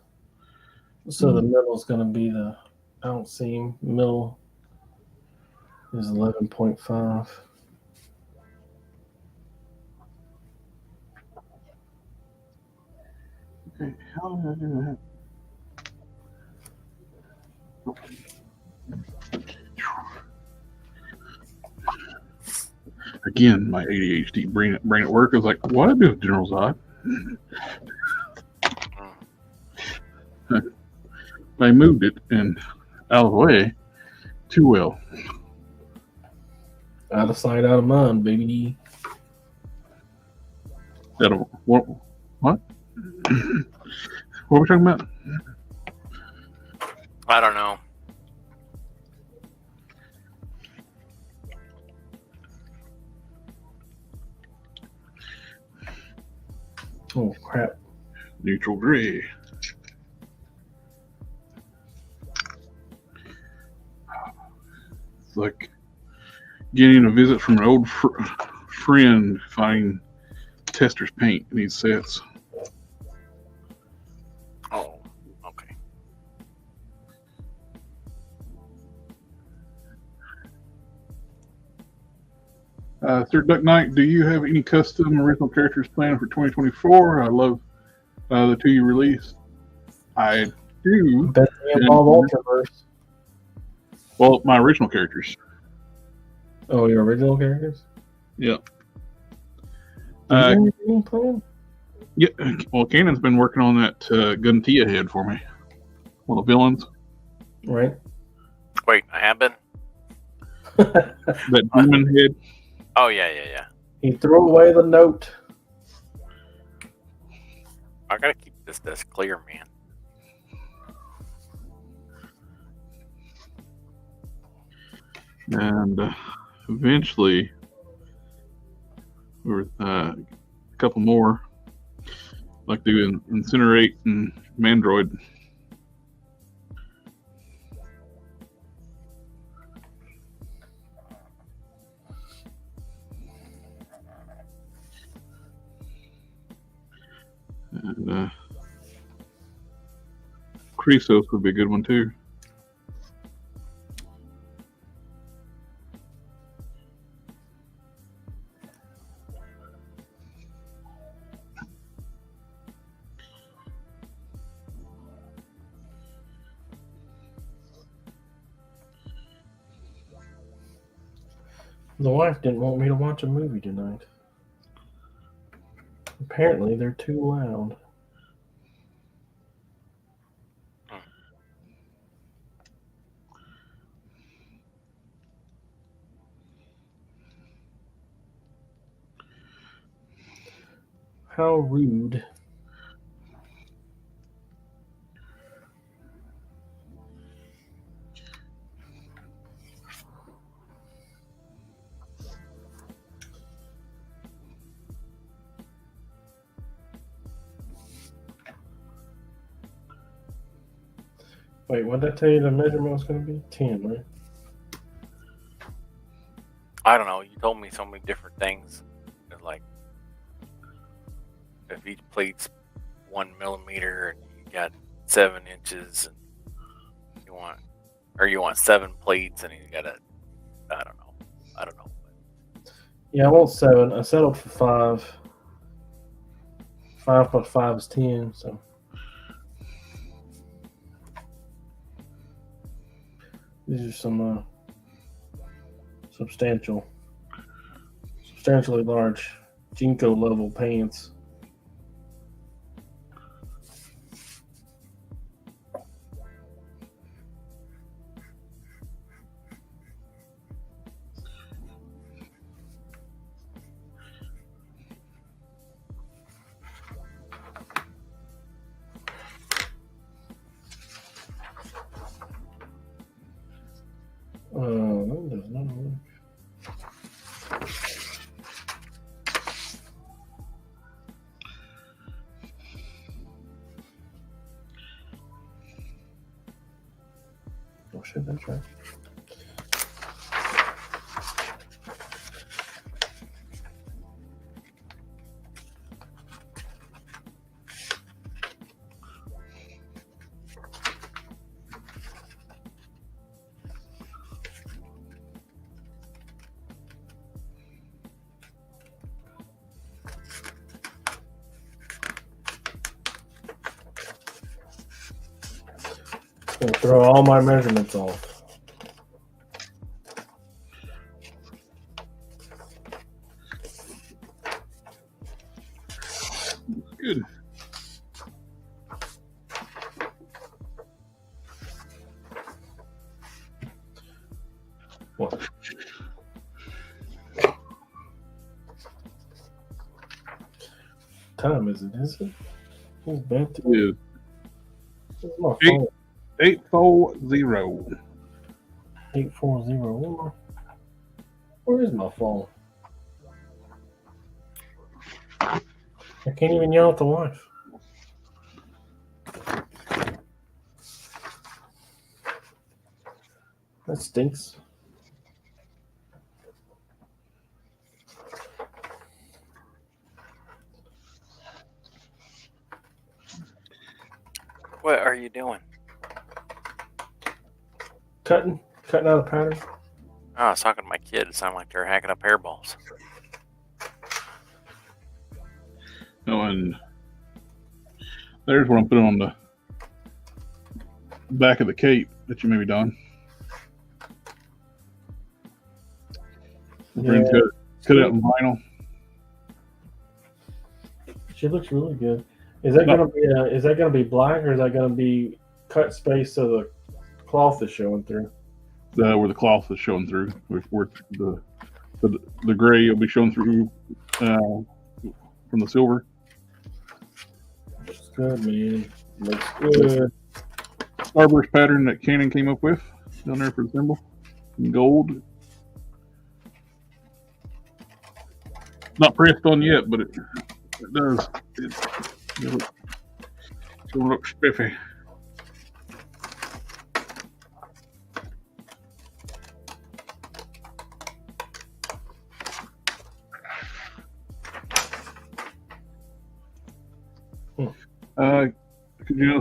So the middle is going to be the out seam. Middle is 11.5. Okay, how did I do that? Again, my ADHD brain at work is like, what I do, General Zod? I moved it and out of the way too well. Out of sight, out of mind, baby. What? What are we talking about? I don't know. Oh crap! Neutral gray. It's like getting a visit from an old friend finding tester's paint in these sets. Oh, okay. Third Duck Knight, do you have any custom original characters planned for 2024? I love the two you released. I do. Best involved Ultraverse. Well, my original characters. Oh, your original characters? Yep. Anything planned? Yeah. Well, Cannon's been working on that Guntia head for me. One of the villains. Right. Wait, I have been? That demon head. Oh, yeah. He threw away the note. I gotta keep this desk clear, man. And eventually, with a couple more, like doing Incinerate and Mandroid. And Chrysos would be a good one too. The wife didn't want me to watch a movie tonight. Apparently, they're too loud. How rude. Wait, what did I tell you the measurement was going to be? 10, right? I don't know. You told me so many different things. It's like, if each plate's 1 millimeter and you got 7 inches, and you want 7 plates, and you got I don't know. Yeah, I want 7. I settled for 5. 5 plus 5 is 10, so. These are some substantially large Jinko level pants. That does not work. Oh shit, that's right. Gonna throw all my measurements off. Good. What? Time is it? Is it? He's bent. Is Where's my phone? 840. 840. Where is my phone? I can't even yell at the wife. That stinks. What are you doing? Cutting out a pattern. Oh, I was talking to my kid. It sounded like they're hacking up hairballs. No, and there's what I'm putting on the back of the cape that you may be done. Yeah. Cut it out in vinyl. She looks really good. Is that gonna be black, or is that gonna be cut space so the cloth is showing through? Where the cloth is showing through, where the gray will be showing through from the silver. Looks good, man. Looks good. Starburst pattern that Canon came up with down there for the symbol in gold. Not pressed on yet, but it does. It's gonna look spiffy.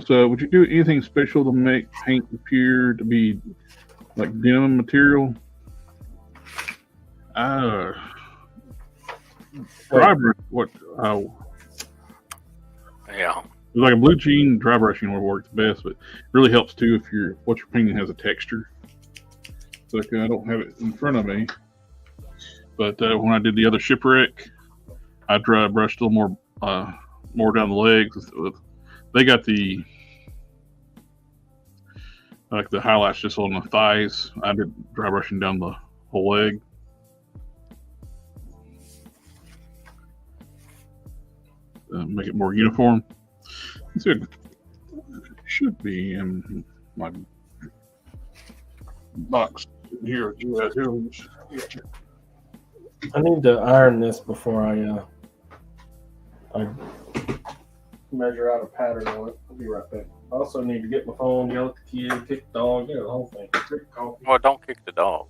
Would you do anything special to make paint appear to be like denim material? Dry brush. What? Yeah. Like a blue jean, dry brushing would work the best, but it really helps too if what you're painting has a texture. So like, I don't have it in front of me, but when I did the other shipwreck, I dry brushed a little more down the legs. They got the highlights just on the thighs. I did dry brushing down the whole leg. Make it more uniform. It should be in my box here. I need to iron this before I measure out a pattern on it. I'll be right back. I also need to get my phone, yell at the kid, kick the dog, the whole thing. Drink coffee. Well, don't kick the dog.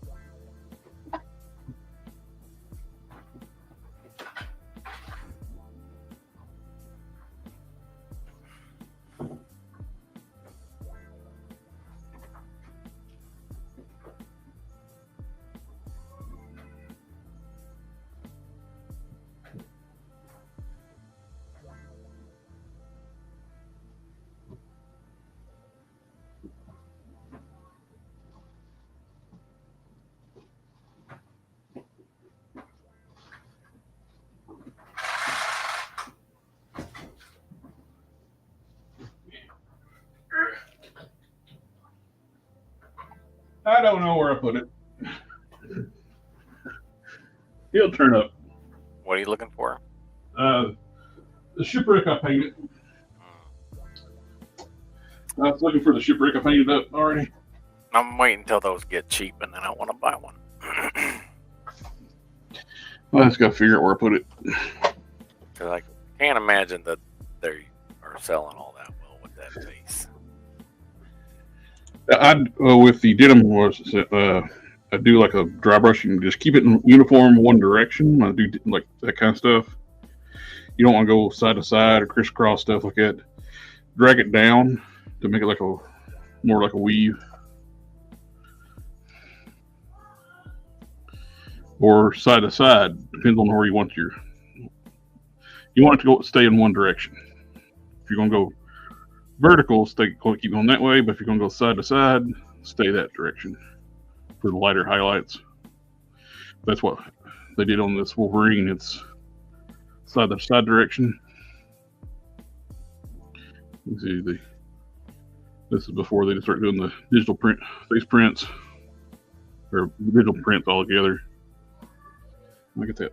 I don't know where I put it. He'll turn up. What are you looking for? The shipwreck I painted. I was looking for the shipwreck I painted up already. I'm waiting until those get cheap, and then I want to buy one. I just got to figure out where I put it. Because I can't imagine that they are selling all that well with that face. With the denim I do like a dry brushing, just keep it in uniform one direction. I do like that kind of stuff. You don't want to go side to side or crisscross stuff like that. Drag it down to make it like more like a weave. Or side to side, depends on where you want it to stay in one direction. If you're gonna go vertical, keep going that way, but if you're gonna go side to side, stay that direction for the lighter highlights. That's what they did on this Wolverine. It's side to side direction. You see this is before they start doing the digital print face prints or digital prints all together. Look at that.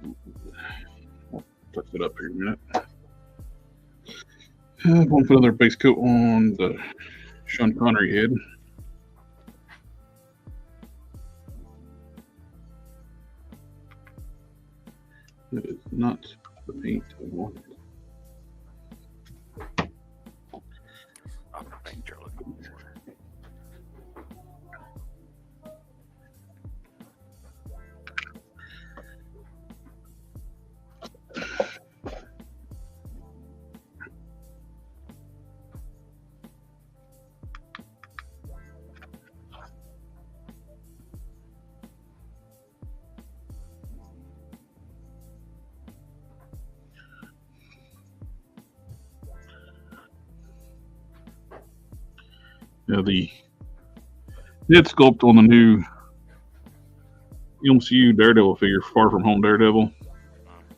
I'll touch it up here in a minute. I'm going to put another base coat on the Sean Connery head. That is not the paint I wanted. Not the paint you're looking for. Now the head sculpt on the new MCU Daredevil figure, Far From Home Daredevil,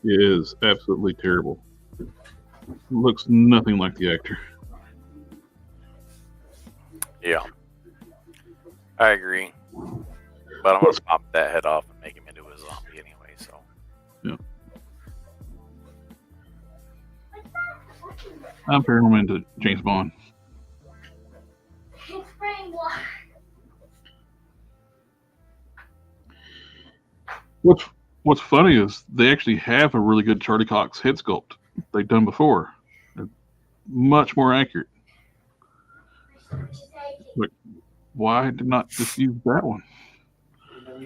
is absolutely terrible. Looks nothing like the actor. Yeah, I agree. But I'm gonna pop that head off and make him into a zombie anyway. So yeah, I'm pairing him into James Bond. What's funny is they actually have a really good Charlie Cox head sculpt they've done before. They're much more accurate. Like, why did not just use that one? That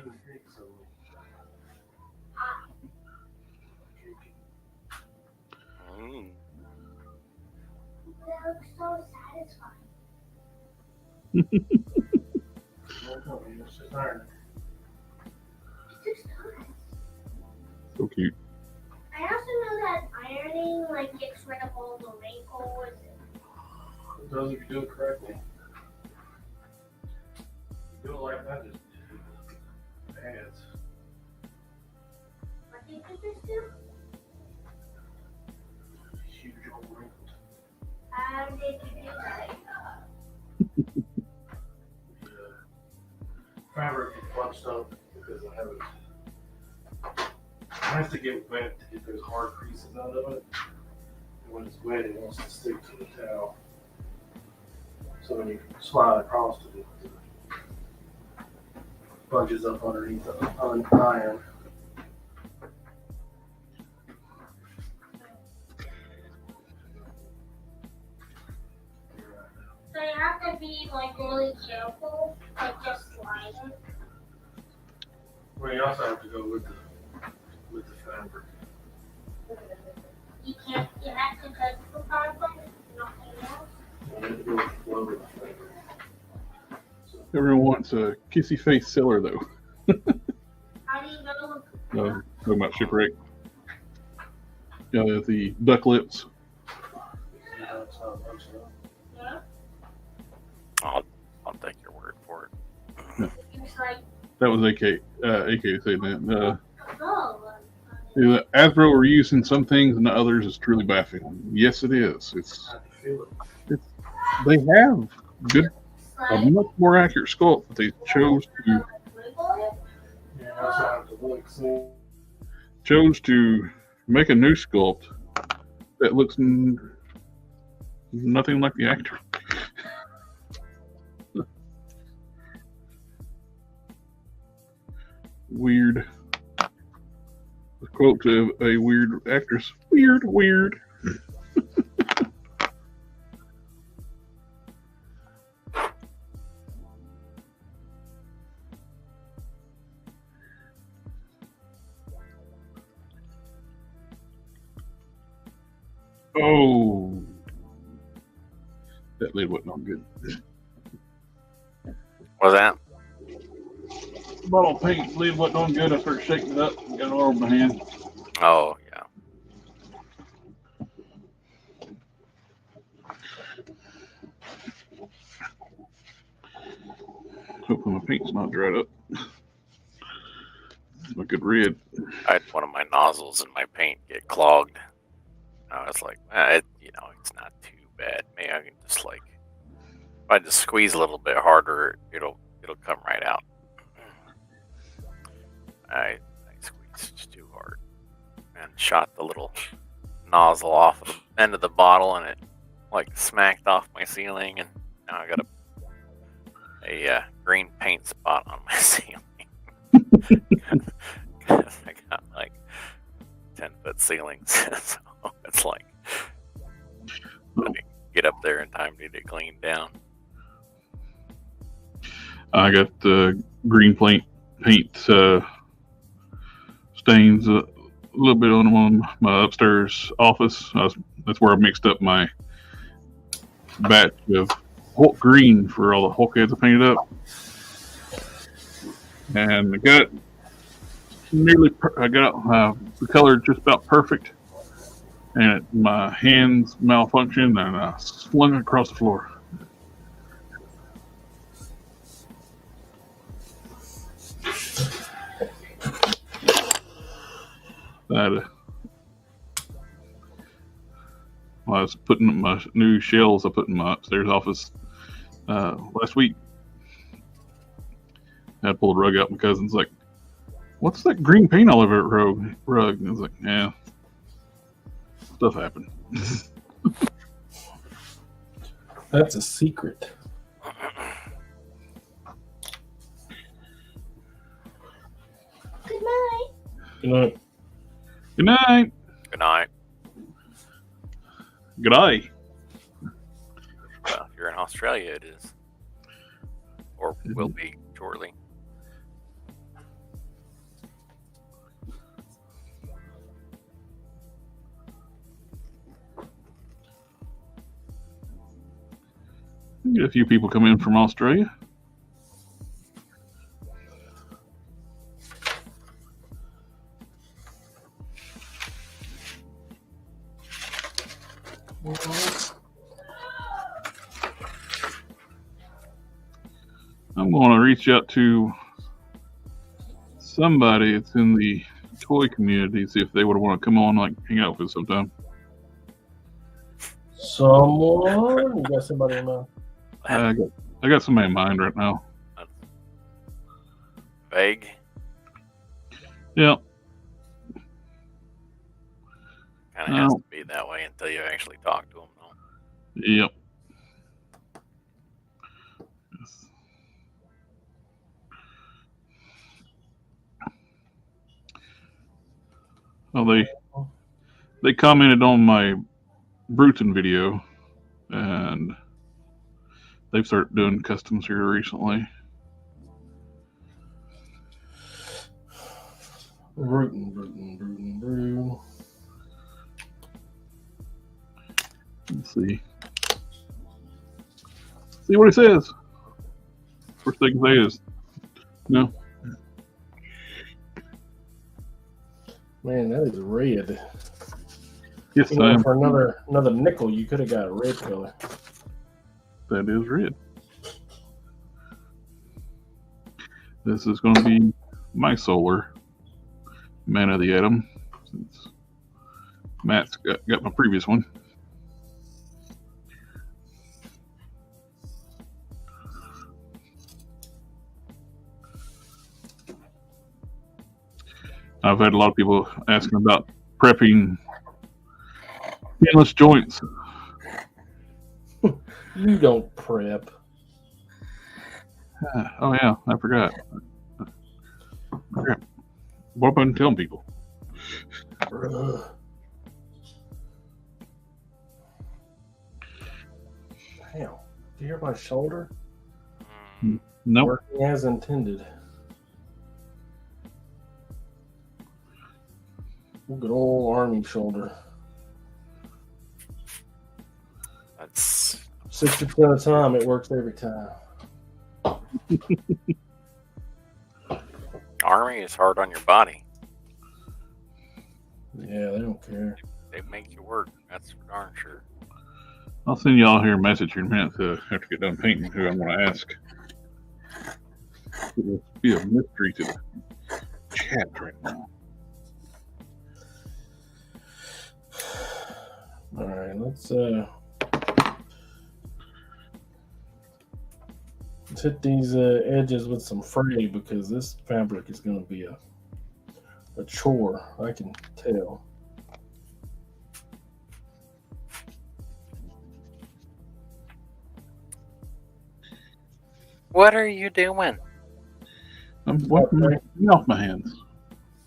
looks so satisfying. So cute. I also know that ironing like gets rid of all the wrinkles. It does if you do it correctly. You do it like that, just adds. What do you think this do? Huge old wrinkles. How did you do that? Fabric is bunched up because I have to get wet to get those hard creases out of it. And when it's wet, it wants to stick to the towel. So when you slide across it, it bunches up underneath the iron. So you have to be like really careful, like just slide it. Well, you also have to go with the fabric. You have to touch the fabric, nothing else. You have to go with the flow of the fabric. Everyone wants a kissy face seller though. How do you go? Talking about shipwreck. Yeah, the duck lips. Yeah, that's how it works out. Yeah. I'll take your word for it. It's like, That was AK saying that. oh. Yeah, Hasbro are using some things and the others is truly baffling. Yes, it is. How do you feel it? They have a Slide. much more accurate sculpt, but they chose to Yeah, that's how I have to look. So, make a new sculpt that looks nothing like the actor. Weird. A quote to a weird actress. Weird. Oh, that lid wasn't on good. What's that? Bottle of paint lid wasn't on good. I started shaking it up and got it all over my hand. Oh, yeah. Hopefully my paint's not dried up. It's a good red. I had one of my nozzles in my paint get clogged. I was like, it's not too bad. Maybe I can just if I just squeeze a little bit harder, it'll come right out. I squeezed too hard and shot the little nozzle off of the end of the bottle, and it like smacked off my ceiling, and now I got a green paint spot on my ceiling. Because I got like 10-foot ceilings, so it's like I didn't get up there in time to get it cleaned down. I got green paint stains a little bit on my upstairs office. That's where I mixed up my batch of Hulk green for all the Hulk heads I painted up, and I got the color just about perfect, and my hands malfunctioned, and I slung it across the floor. I was putting up my new shelves I put in my upstairs office last week. I had to pull the rug out. My cousin's like, "What's that green paint all over that rug?" And I was like, "Yeah, stuff happened." That's a secret. Good night. Good night. Good night. Good night. Good eye. Well, if you're in Australia, it is, or will be shortly. Get a few people come in from Australia. I'm going to reach out to somebody that's in the toy community, see if they would want to come on, like, hang out with us sometime. Someone? You got somebody in mind? I got somebody in mind right now. Vague. Yeah. Kind of has to be that way until you actually talk to them, though. Yep. Well, they commented on my Bruton video, and they've started doing customs here recently. Bruton. Let's see. See what he says. First thing he says, no. Man, that is red. Yes, You know, I am. for another nickel, you could have got a red color. That is red. This is going to be my solar Man of the Atom, since Matt's got my previous one. I've had a lot of people asking about prepping endless joints. You don't prep. Oh yeah, I forgot. What about telling people? Damn. Do you hear my shoulder? Nope. Working as intended. Good old army shoulder. That's 60% of the time, it works every time. Army is hard on your body. Yeah, they don't care. They make you work. That's for darn sure. I'll send y'all here a message in a minute to have to get done painting who I'm going to ask. It will be a mystery to the chat right now. All right, let's hit these edges with some fray, because this fabric is going to be a chore. I can tell. What are you doing? I'm wiping me off my hands.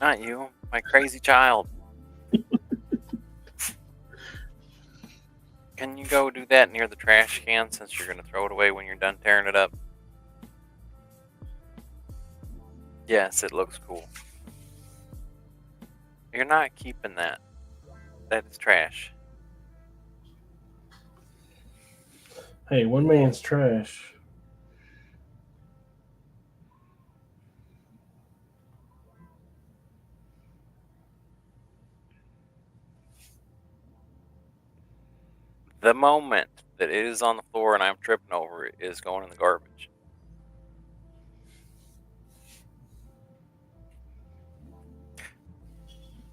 Not you, my crazy child. Can you go do that near the trash can since you're going to throw it away when you're done tearing it up? Yes, it looks cool. You're not keeping that. That is trash. Hey, one man's trash. The moment that it is on the floor and I'm tripping over it is going in the garbage.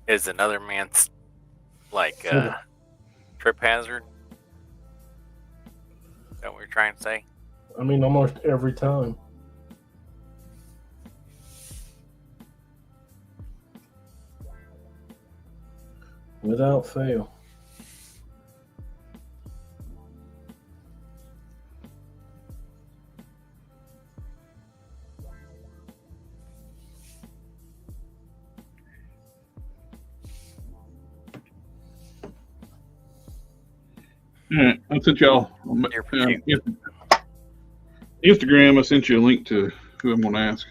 Is another man's trip hazard? Is that what you're trying to say? I mean, almost every time. Without fail. Yeah, I sent y'all on You're pretty cute. Instagram. I sent you a link to who I'm going to ask.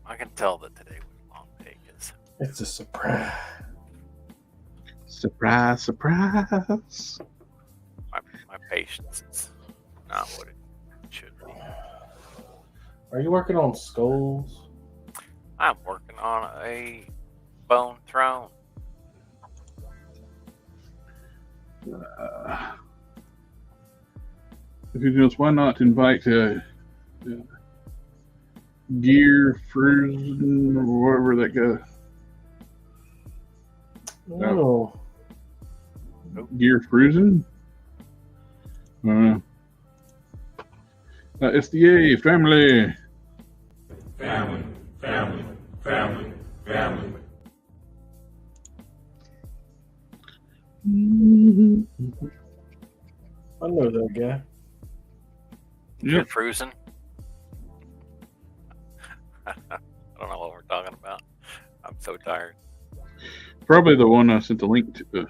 I can tell that today was a long day because It's a surprise. Surprise, surprise. my patience is not what it should be. Are you working on skulls? I'm working on a bone throne. If you just, why not invite Gear Frozen or whatever that guy. No. Gear Frozen? It's the A family. Family, family, family, family. I know that guy. You're frozen. I don't know what we're talking about. I'm so tired. Probably the one I sent the link to.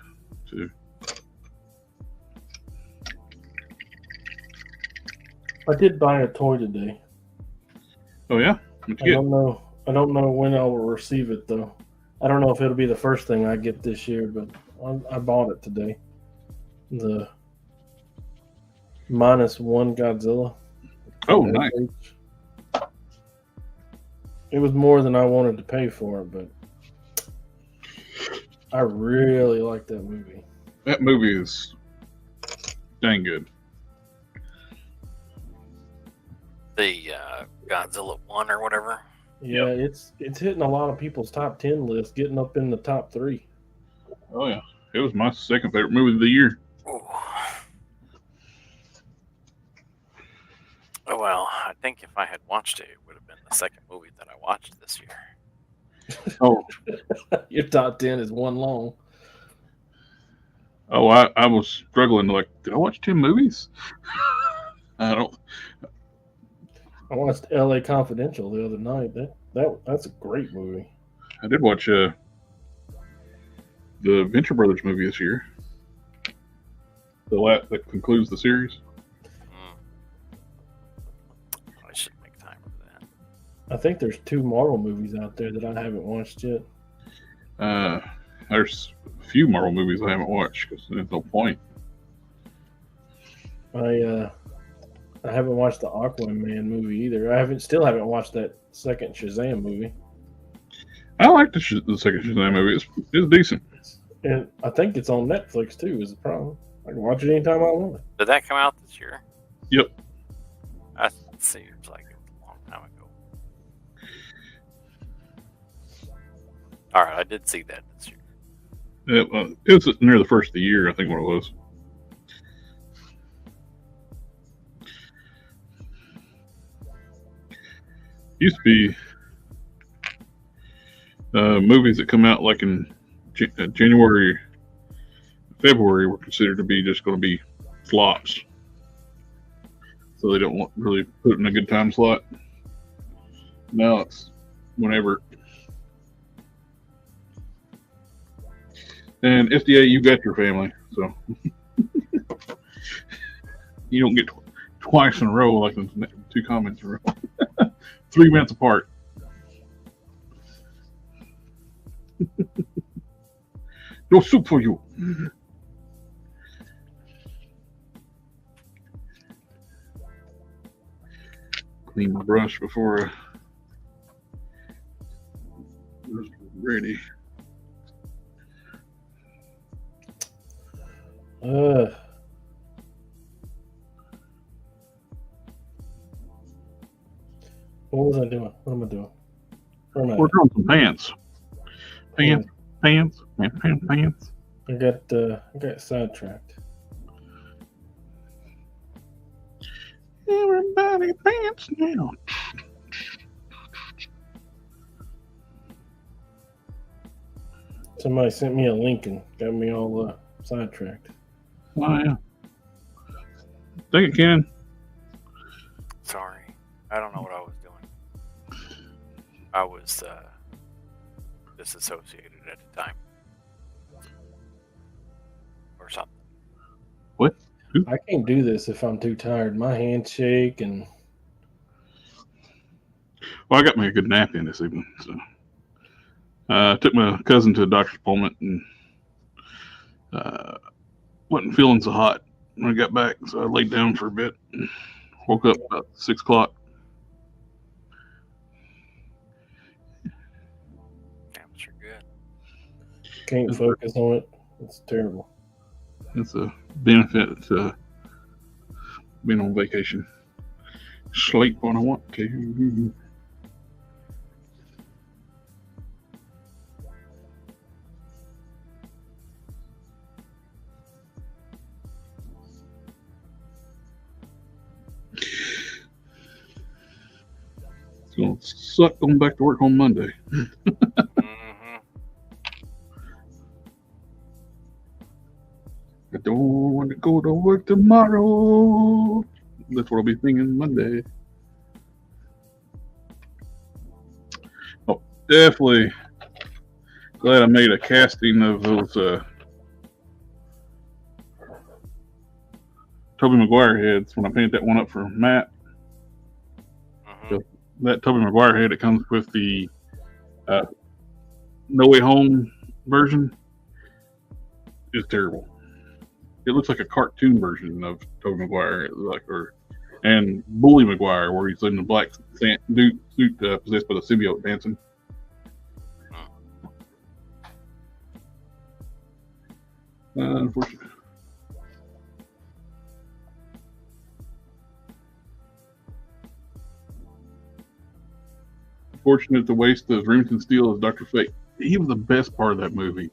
I did buy a toy today. Oh yeah? What'd you I don't know when I will receive it though. I don't know if it'll be the first thing I get this year, but I bought it today. The -1 Godzilla. Oh, nice. It was more than I wanted to pay for it, but I really like that movie. That movie is dang good. The Godzilla 1 or whatever. Yeah, it's hitting a lot of people's top 10 list, getting up in the top 3. Oh yeah. It was my second favorite movie of the year. Ooh. Oh, well, I think if I had watched it, it would have been the second movie that I watched this year. Oh, Your top 10 is one long. oh, I was struggling. Like, did I watch 10 movies? I don't. I watched L.A. Confidential the other night. That's a great movie. I did watch the Venture Brothers movie this year. That concludes the series. I should make time for that. I think there's 2 Marvel movies out there that I haven't watched yet. There's a few Marvel movies I haven't watched because there's no point. I haven't watched the Aquaman movie either. I still haven't watched that second Shazam movie. I like the second Shazam movie. It's decent. And I think it's on Netflix too, is the problem. I can watch it anytime I want it. Did that come out this year? Yep. That seems like it was a long time ago. All right, I did see that this year. It was near the first of the year, I think what it was. Used to be movies that come out like in January February were considered to be just going to be flops. So they don't really put it in a good time slot. Now it's whenever. And FDA, you got your family, so you don't get twice in a row like the 2 comments in a row. 3 minutes apart. No soup for you. Clean my brush before it's ready. What was I doing? What am I doing? Where am I? Working on some pants. Pants. I got sidetracked. Everybody pants now. Somebody sent me a link and got me all sidetracked. Oh yeah. Take it, Ken. Sorry. I don't know what I was doing. I was disassociated at the time. Or something. What? I can't do this if I'm too tired. My hands shake and... Well, I got me a good nap in this evening. So I took my cousin to a doctor's appointment and wasn't feeling so hot when I got back. So I laid down for a bit and woke up about 6 o'clock. Naps are good. Can't focus on it. It's terrible. It's a benefit to being on vacation. Sleep when I want to. It's gonna suck going back to work on Monday. I don't want to go to work tomorrow. That's what I'll be thinking Monday. Oh, definitely glad I made a casting of those Tobey Maguire heads when I painted that one up for Matt. That Tobey Maguire head, it comes with the No Way Home version, is terrible. It looks like a cartoon version of Tobey Maguire, and Bully Maguire, where he's in the black suit possessed by the symbiote dancing. Unfortunately. Fortunate to waste the Remington Steele as Dr. Fate. He was the best part of that movie.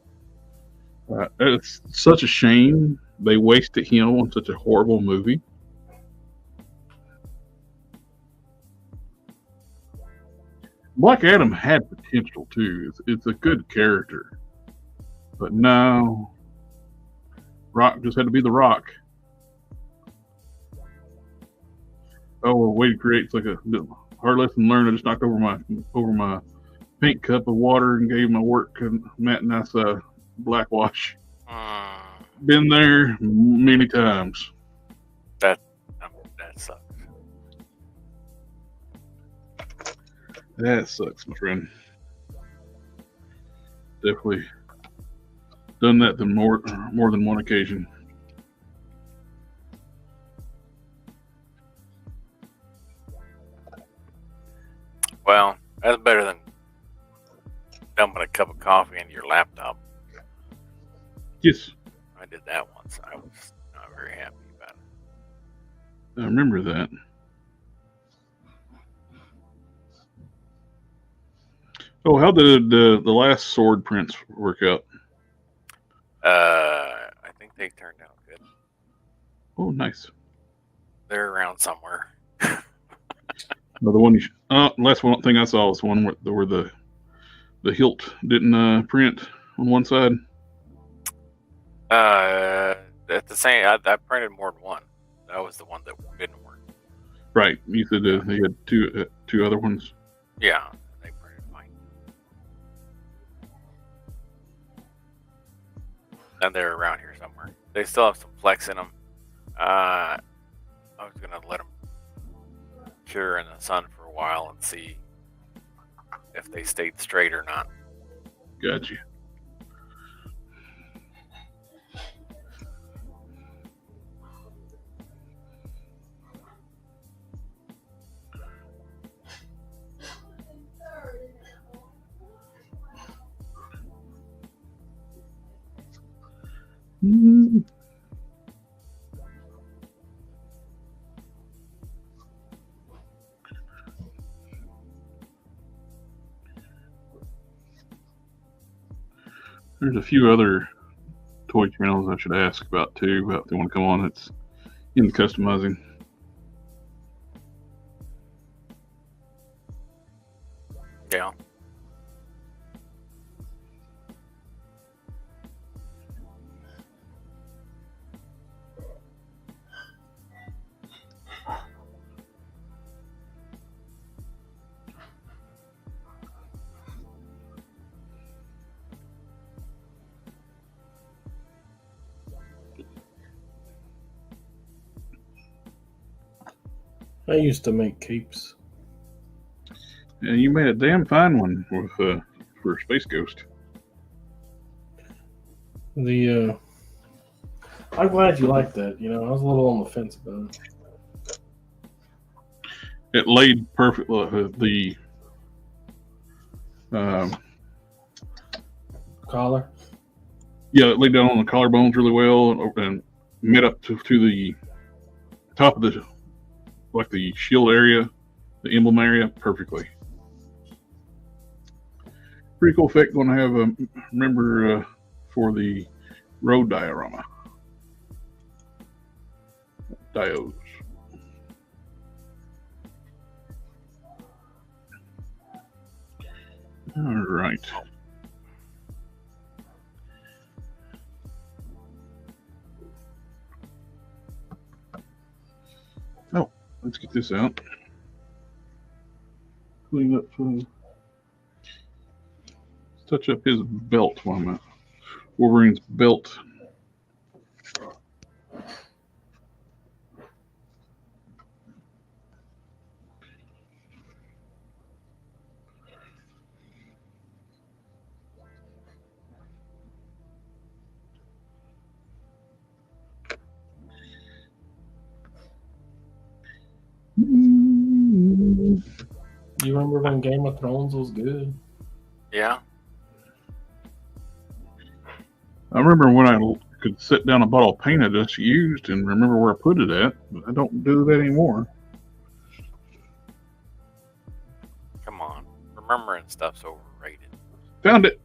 It's such a shame they wasted him on such a horrible movie. Black Adam had potential too. It's a good character, but no, Rock just had to be the Rock. Oh, well, way to create it's like a hard lesson learned. I just knocked over my pink cup of water and gave my work Matt and that's blackwash. Been there many times. That sucks. That sucks, my friend. Definitely done that more than one occasion. Well, that's better than dumping a cup of coffee into your laptop. Yes. I did that once. I was not very happy about it. I remember that. Oh, how did the last sword prints work out? I think they turned out good. Oh, nice. They're around somewhere. No, the one last one thing I saw was one where the hilt didn't print on one side. At the same, I printed more than one. That was the one that didn't work. Right. You said you had two other ones. Yeah, they printed fine. And they're around here somewhere. They still have some flex in them. I was gonna let them cure in the sun for a while and see if they stayed straight or not. Gotcha. Mm. There's a few other toy channels I should ask about too, about if they want to come on. It's in the customizing. Yeah. I used to make capes. Yeah, you made a damn fine one with for Space Ghost. I'm glad you liked that. You know, I was a little on the fence about it. It laid perfectly. Collar. Yeah, it laid down on the collarbones really well and met up to the top of the shield area, the emblem area, perfectly. Pretty cool effect. Going to have remember for the road diorama diodes. All right. Oh, let's get this out. Clean up. Let's touch up his belt while I'm at Wolverine's belt. You remember when Game of Thrones was good? Yeah. I remember when I could set down a bottle of paint I just used and remember where I put it at, but I don't do that anymore. Come on. Remembering stuff's overrated. Found it.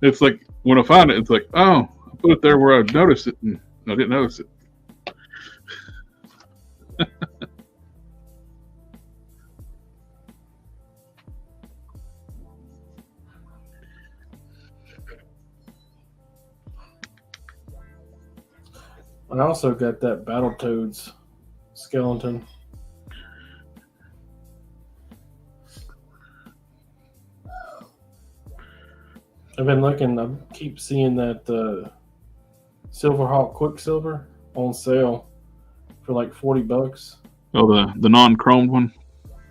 It's like when I find it, it's like, oh, I put it there where I noticed it, and I didn't notice it. I also got that Battletoads skeleton. I've been looking. I keep seeing that Silverhawk Quicksilver on sale for like $40. Oh, the non-chromed one.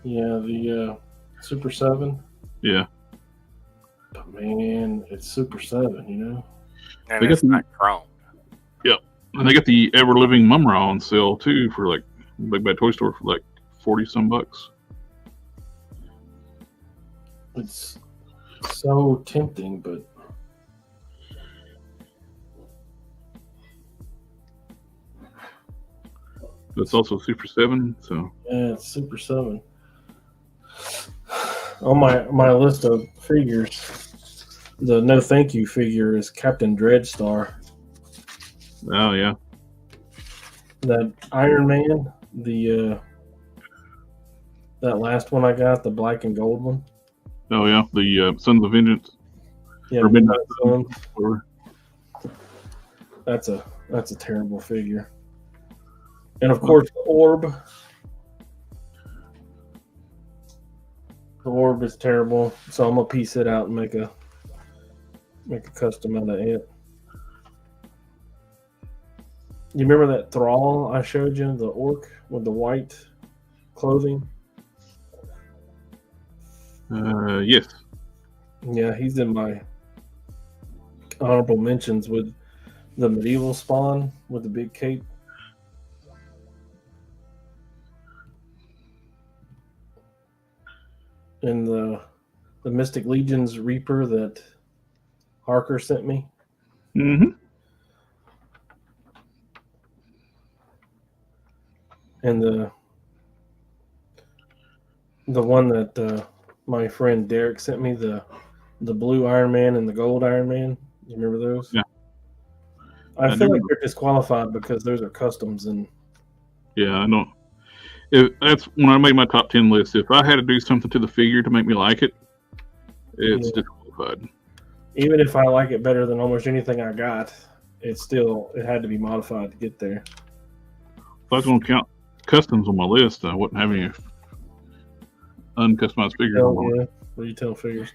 Yeah, the Super 7. Yeah. But man, it's Super 7, you know? And it's not chrome. Yep. And they got the Ever Living Mumra on sale too for like Big Bad Toy Store for like 40 some bucks. It's so tempting, but it's also Super 7, so yeah, it's Super 7. On my list of figures, the no thank you figure is Captain Dreadstar. oh yeah. That Iron Man, the that last one I got, the black and gold one. Oh yeah, the Sons of Vengeance. Yeah, Or Midnight Suns. Or, That's a terrible figure. And of course, the orb. The orb is terrible, so I'm gonna piece it out and make a custom out of it. You remember that thrall I showed you, the orc with the white clothing? yes. Yeah, he's in my honorable mentions with the medieval spawn with the big cape. And the Mystic Legion's Reaper that Harker sent me. Mm-hmm. And the one that my friend Derek sent me, the blue Iron Man and the gold Iron Man. You remember those? Yeah. I feel like they're disqualified because those are customs and yeah, I know. That's when I made my top 10 list. If I had to do something to the figure to make me like it, it's disqualified. Even if I like it better than almost anything I got, it had to be modified to get there. If I was going to count customs on my list, I wouldn't have any uncustomized figures on my list. Retail figures.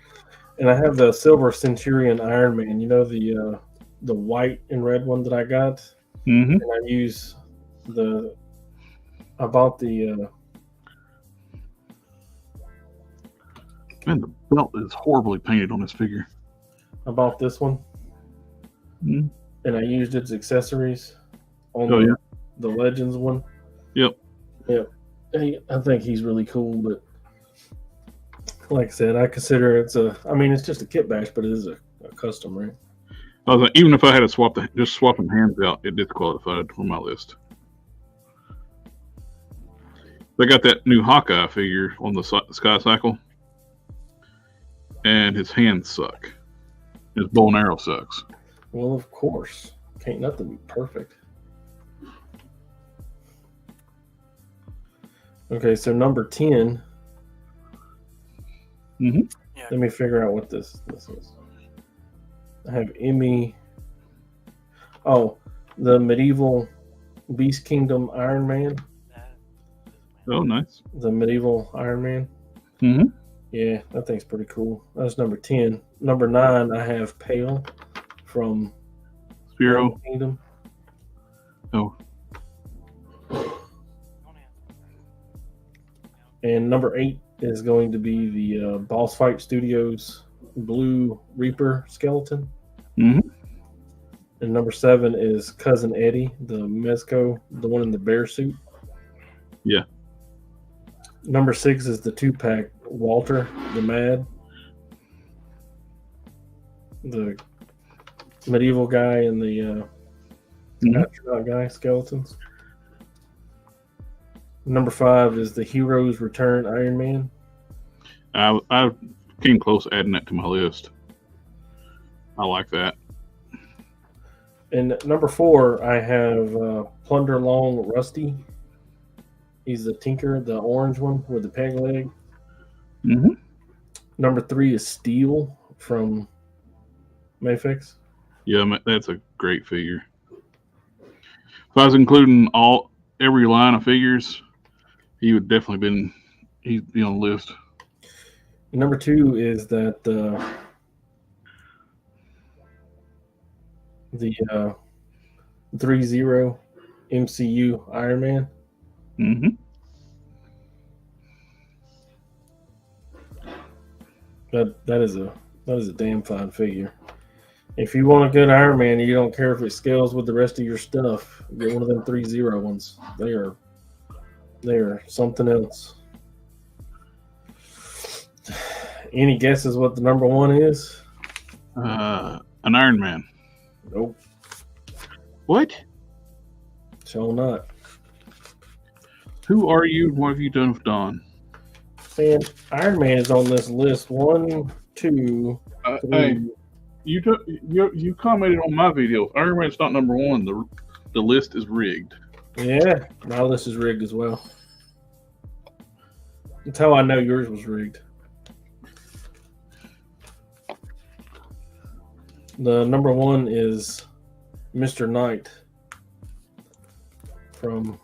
And I have the Silver Centurion Iron Man. You know the white and red one that I got? Mm-hmm. And I bought the Man, the belt is horribly painted on this figure. I bought this one. Mm-hmm. And I used its accessories on the Legends one. Yep. I think he's really cool, but like I said, I consider it's just a kit bash, but it is a custom, right? I was like, even if I had to just swap them hands out, it disqualified on my list. They got that new Hawkeye figure on the Sky Cycle, and his hands suck. His bow and arrow sucks. Well, of course. Can't nothing be perfect. Okay, so number 10. Mm-hmm. Yeah. Let me figure out what this is. I have Emmy. Oh, the medieval Beast Kingdom Iron Man. Oh, nice. The medieval Iron Man. Mm-hmm. Yeah, that thing's pretty cool. That's number 10. Number 9, I have Pale from Spiro. Kingdom. Oh. And number 8 is going to be the Boss Fight Studios Blue Reaper skeleton. Mm-hmm. And number 7 is Cousin Eddie, the Mezco, the one in the bear suit. Yeah. Number 6 is the 2-pack Walter, the Mad. The medieval guy and the astronaut guy skeletons. Number 5 is the Heroes Return Iron Man. I came close adding that to my list. I like that. And number 4, I have Plunder Long Rusty. He's the Tinker, the orange one with the peg leg. Mm-hmm. Number 3 is Steel from Mayfix. Yeah, that's a great figure. If I was including every line of figures, he would definitely he'd be on the list. Number 2 is that the 3-0 MCU Iron Man. Mm-hmm. That is a damn fine figure. If you want a good Iron Man, you don't care if it scales with the rest of your stuff. Get one of them 3-0 ones. They are something else. Any guesses what the number 1 is? An Iron Man. Nope. What? Shall not. Who are you? What have you done with Dawn? Man, Iron Man is on this list. 1, 2, 3. Hey, you commented on my video. Iron Man's not number 1. The list is rigged. Yeah, my list is rigged as well. That's how I know yours was rigged. The number one is Mr. Knight from,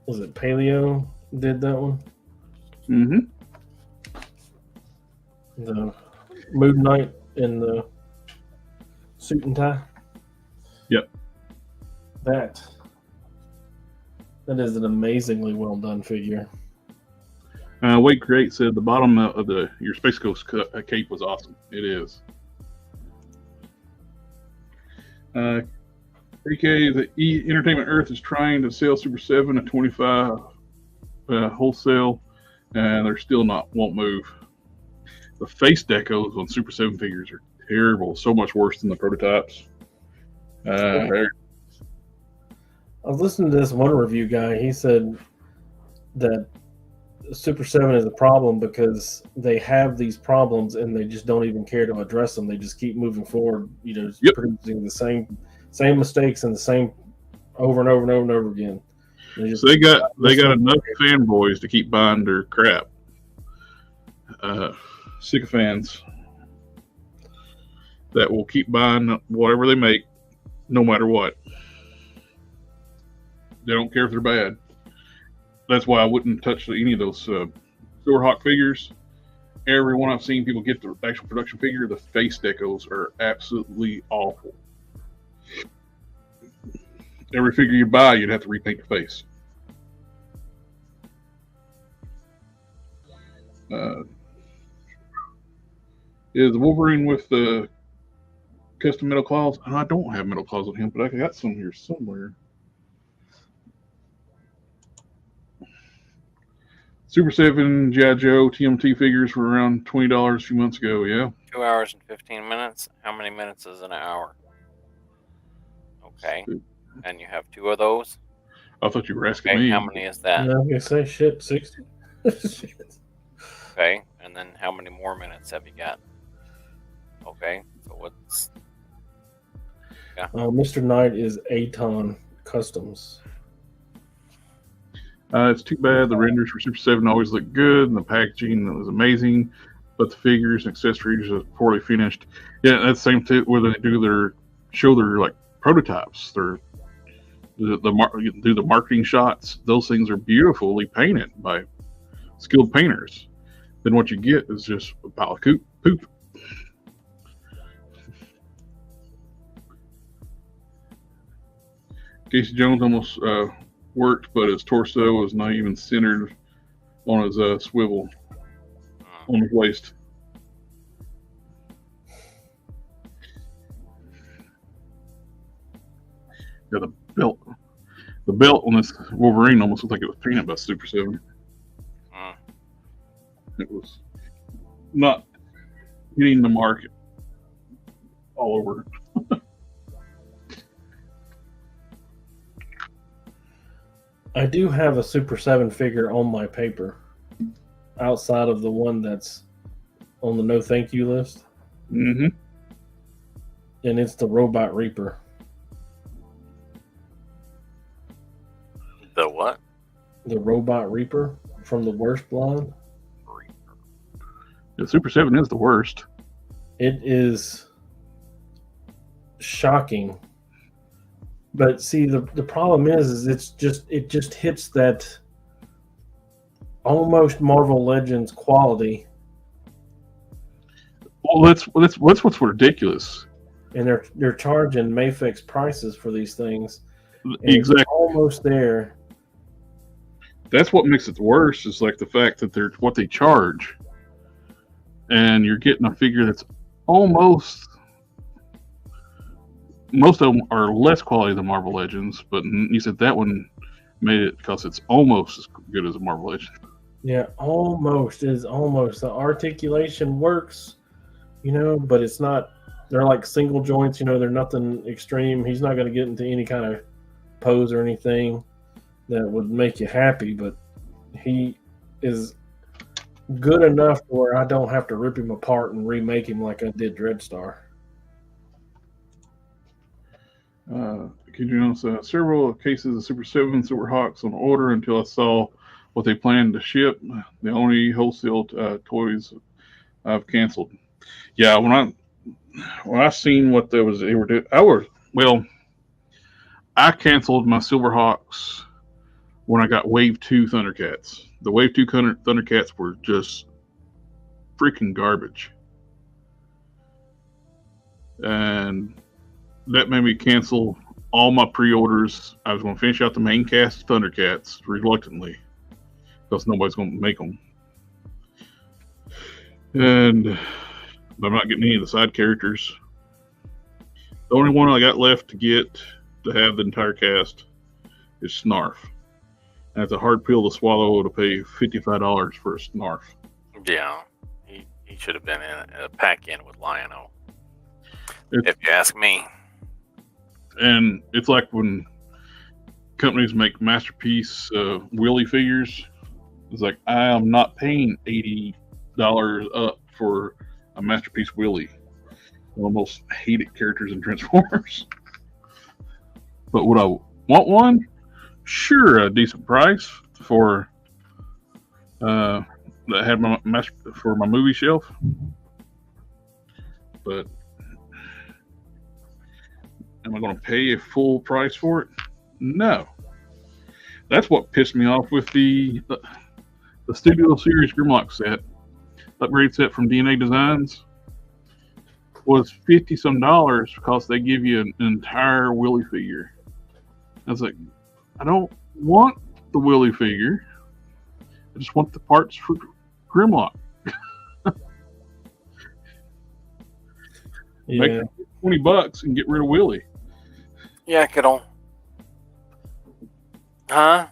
was it Paleo? Did that one? Mm-hmm. The Mood Knight in the suit and tie. Yep. That is an amazingly well done figure. Wade Create said the bottom of your Space Ghost cape was awesome. It is. 3K, the Entertainment Earth is trying to sell Super 7 at 25 wholesale, and they're still won't move. The face decos on Super 7 figures are terrible, so much worse than the prototypes. I was listening to this one review guy. He said that Super 7 is a problem because they have these problems and they just don't even care to address them. They just keep moving forward, producing the same mistakes and the same over and over and over and over again. So they got enough fanboys to keep buying their crap. Sycophants that will keep buying whatever they make, no matter what. They don't care if they're bad. That's why I wouldn't touch any of those Silverhawk figures. Every one I've seen people get the actual production figure, the face decos are absolutely awful. Every figure you buy, you'd have to repaint the face. Is Wolverine with the custom metal claws? And I don't have metal claws on him, but I got some here somewhere. Super 7 G.I. Joe TMT figures were around $20 a few months ago, yeah. 2 hours and 15 minutes. How many minutes is an hour? Okay. And you have 2 of those? I thought you were asking me. How many is that? No, you say 60. Okay. And then how many more minutes have you got? Okay. So what's... Yeah. Mr. Knight is Aton Customs. It's too bad the renders for Super 7 always look good and the packaging was amazing, but the figures and accessories are poorly finished. Yeah, that's the same thing where they do show their like prototypes. Do the marketing shots. Those things are beautifully painted by skilled painters. Then what you get is just a pile of poop. Casey Jones almost worked, but his torso was not even centered on his swivel on his waist. Yeah, the belt on this Wolverine almost looked like it was painted by Super 7. It was not hitting the mark all over. I do have a Super 7 figure on my paper outside of the one that's on the no thank you list. Mm-hmm. And it's the Robot Reaper. The what? The Robot Reaper from the Worst line. The Super 7 is the worst. It is shocking. But see, the problem is it just hits that almost Marvel Legends quality. Well, that's what's ridiculous. And they're charging Mayfix prices for these things. Exactly. Almost there. That's what makes it worse, is like the fact that they're what they charge. And you're getting a figure that's almost... Most of them are less quality than Marvel Legends, but you said that one made it because it's almost as good as a Marvel Legend. Yeah, almost is almost. The articulation works, but it's not. They're like single joints, they're nothing extreme. He's not going to get into any kind of pose or anything that would make you happy, but he is good enough where I don't have to rip him apart and remake him like I did Dreadstar. Several cases of Super 7 Silverhawks on order until I saw what they planned to ship. The only wholesale toys I've canceled. Yeah, when I seen what they were doing, I canceled my Silverhawks when I got Wave 2 Thundercats. The Wave 2 Thundercats were just freaking garbage. And that made me cancel all my pre-orders. I was going to finish out the main cast Thundercats reluctantly because nobody's going to make them. And I'm not getting any of the side characters. The only one I got left to get to have the entire cast is Snarf. And it's a hard pill to swallow to pay $55 for a Snarf. Yeah, he should have been in a pack-in with Lion-O. If you ask me. And it's like when companies make masterpiece Willy figures. It's like, I am not paying $80 up for a masterpiece Willy. One of the most hated characters in Transformers. But would I want one? Sure, a decent price for that had my for my movie shelf. But am I going to pay a full price for it? No. That's what pissed me off with the Studio Series Grimlock set, upgrade set from DNA Designs, was $50 some because they give you an entire Willy figure. I was like, I don't want the Willy figure. I just want the parts for Grimlock. Make it $20 and get rid of Willy. Yeah, kiddo. Huh?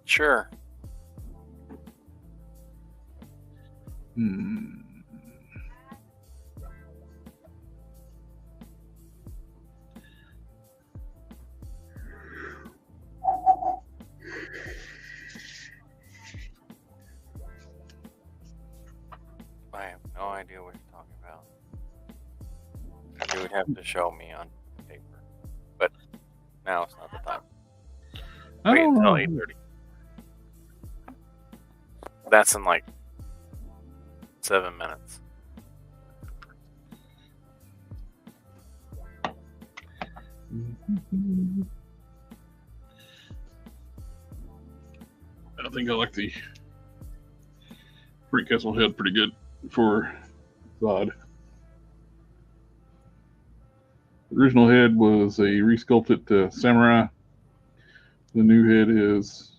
Sure. I have no idea what you're talking about. You would have to show me on paper. But now it's not the time. Wait until 8:30. That's in like 7 minutes. I think I like the Freak Castle head pretty good for Zod. The original head was a resculpted samurai. The new head is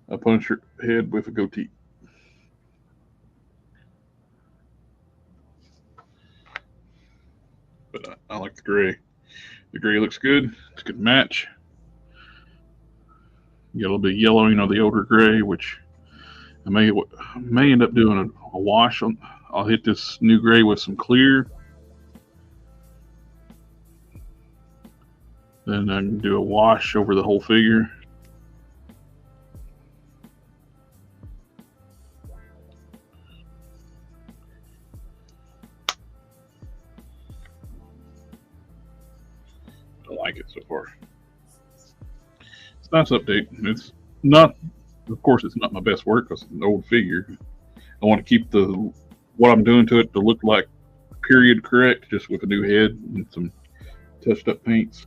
a Punisher head with a goatee. But I like the gray. The gray looks good. It's a good match. You got a little bit of yellow, the older gray, which I may end up doing a wash on. I'll hit this new gray with some clear. Then I can do a wash over the whole figure. I like it so far. It's a nice update. It's not, of course, it's not my best work because it's an old figure. I want to keep what I'm doing to it to look like period correct, just with a new head and some touched up paints.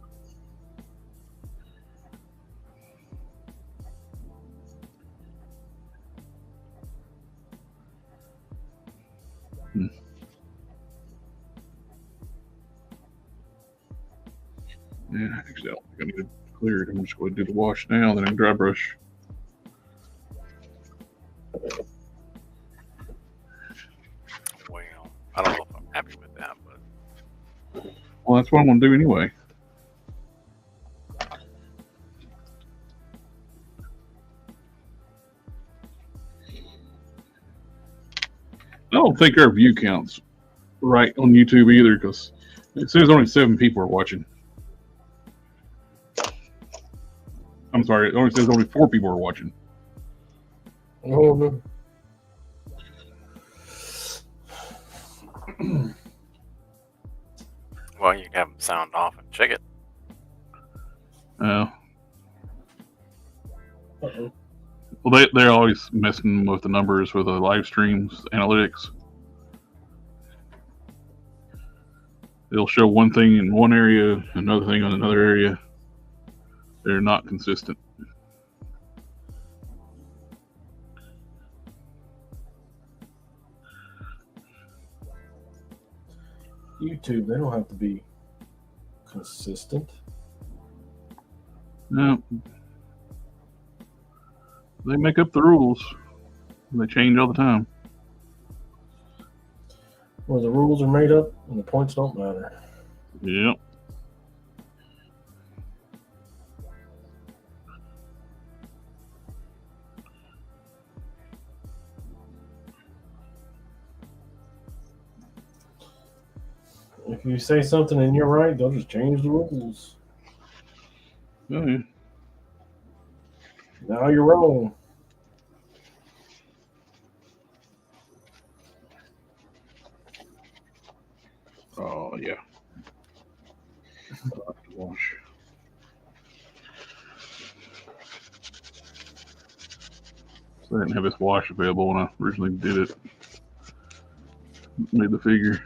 Yeah, actually, I don't think I need to clear it. I'm just going to do the wash now, then I can dry brush. Well, I don't know if I'm happy with that, but Well, that's what I'm going to do anyway. I don't think our view count's right on YouTube either, because it says only 7 people are watching. I'm sorry, it only says only 4 people are watching. Oh, no. well, you can have them sound off and check it. Oh. Uh-oh. Well, they're always messing with the numbers with the live streams analytics. They'll show one thing in one area, another thing in another area. They're not consistent. YouTube, they don't have to be consistent. No. They make up the rules. They change all the time. Where the rules are made up and the points don't matter. Yep. If you say something and you're right, they'll just change the rules. Oh, yeah. Now you're wrong. Oh, yeah. I'll have to wash. So I didn't have this wash available when I originally did it. Made the figure.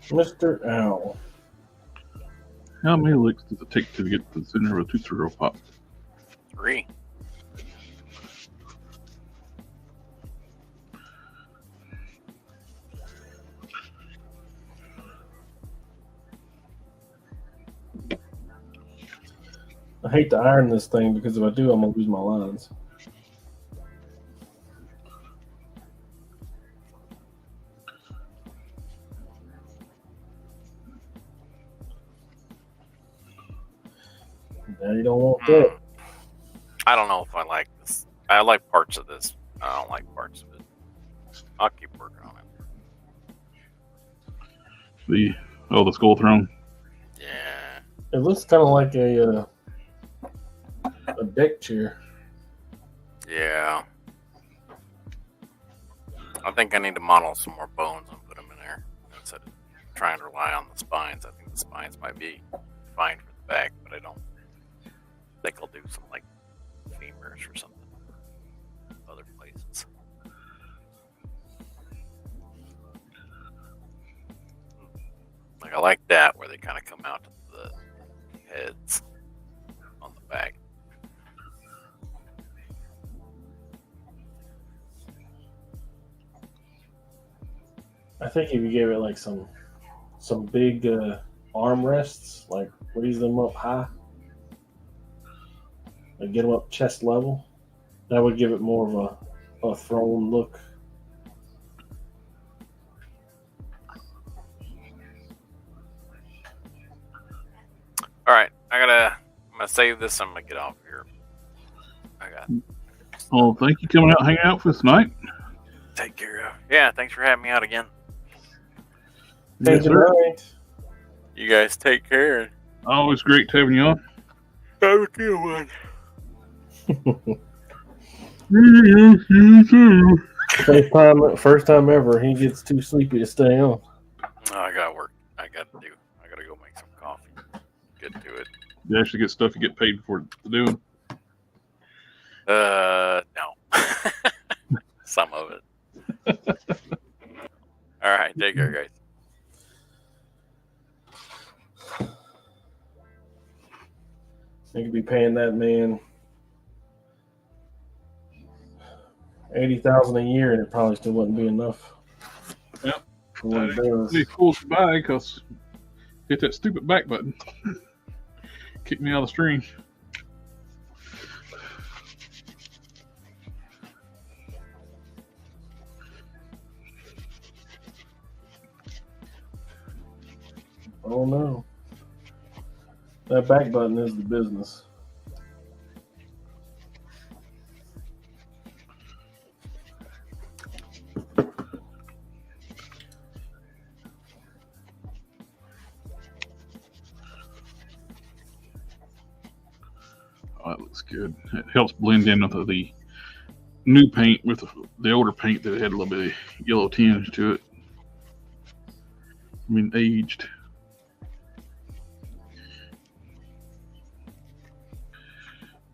Mr. Owl. How many licks does it take to get to the center of a Tootsie Roll Pop? 3. I hate to iron this thing because if I do, I'm going to lose my lines. Now you don't want that. I don't know if I like this. I like parts of this. I don't like parts of it. I'll keep working on it. The skull throne. Yeah. It looks kind of like a deck chair. Yeah. I think I need to model some more bones and put them in there instead of trying to rely on the spines. I think the spines might be fine for the back, but I don't think I'll do some like femurs or something other places. Like I like that where they kind of come out to the heads on the back. I think if you gave it like some big armrests, like raise them up high, like get them up chest level, that would give it more of a throne look. All right, I'm gonna save this. I'm gonna get off here. I got. Well, thank you for coming out and hanging out with us tonight. Take care of. Yeah, thanks for having me out again. Yes, sir. Right. You guys take care. Always great having you on. Have a good one. First time ever, he gets too sleepy to stay on. Oh, I gotta work. I gotta go make some coffee. Get to it. You actually get stuff you get paid for doing. No. Some of it. All right, take care, guys. They could be paying that man $80,000 a year, and it probably still wouldn't be enough. Yep. For what it does. Be cool to buy because hit that stupid back button. Kick me out of the stream. Oh no. That back button is the business. Oh, that looks good. It helps blend in with the new paint with the older paint that had a little bit of yellow tinge to it. I mean, aged.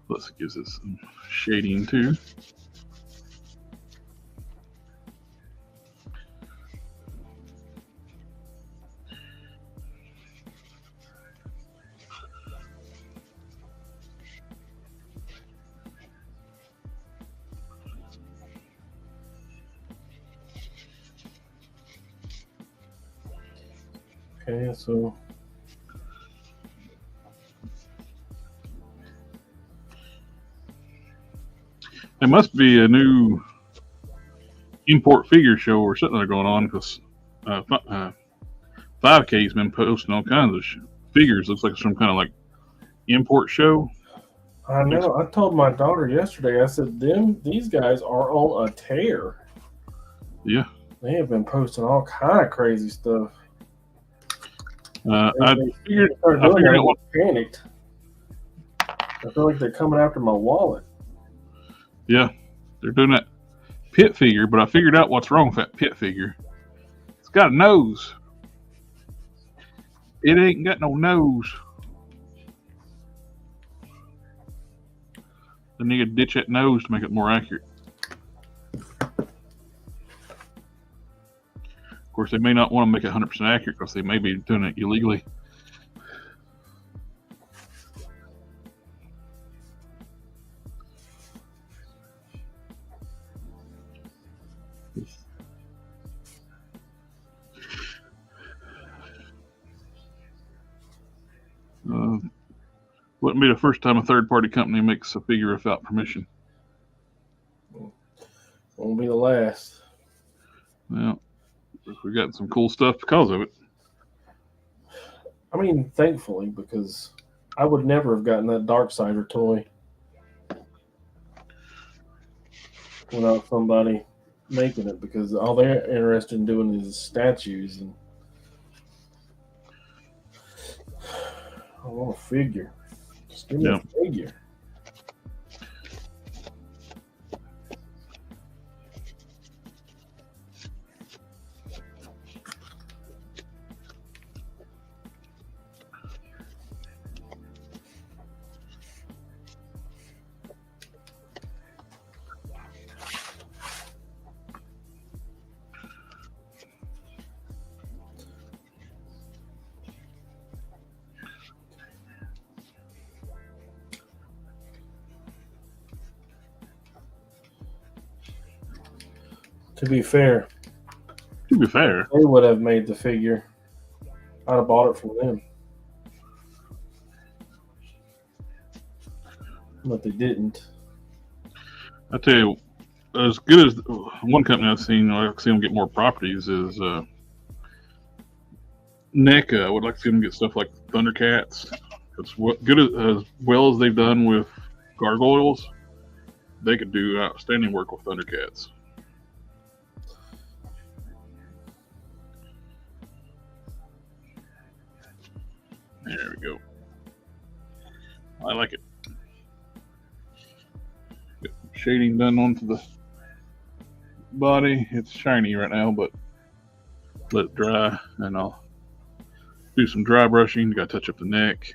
Plus, it gives us some shading too. Okay, so There must be a new import figure show or something going on because 5K's been posting all kinds of figures. Looks like some kind of like import show. I know. I told my daughter yesterday. I said, these guys are on a tear. Yeah. They have been posting all kind of crazy stuff. I figured I out panicked. I feel like they're coming after my wallet. Yeah, they're doing that pit figure, but I figured out what's wrong with that pit figure. It's got a nose. It ain't got no nose. They need to ditch that nose to make it more accurate. Of course, they may not want to make it 100% accurate because they may be doing it illegally. Wouldn't be the first time a third-party company makes a figure without permission. Won't be the last. Well, we got some cool stuff because of it. I mean, thankfully, because I would never have gotten that Darksider toy without somebody making it, because all they're interested in doing is statues, and I want a figure. Just give me a figure. To be fair, they would have made the figure. I'd have bought it from them. But they didn't. I tell you, as good as one company I've seen, I like to see them get more properties, is NECA. I would like to see them get stuff like Thundercats. It's good as well as they've done with Gargoyles. They could do outstanding work with Thundercats. There we go. I like it. Get some shading done onto the body. It's shiny right now, but let it dry, and I'll do some dry brushing. Got to touch up the neck.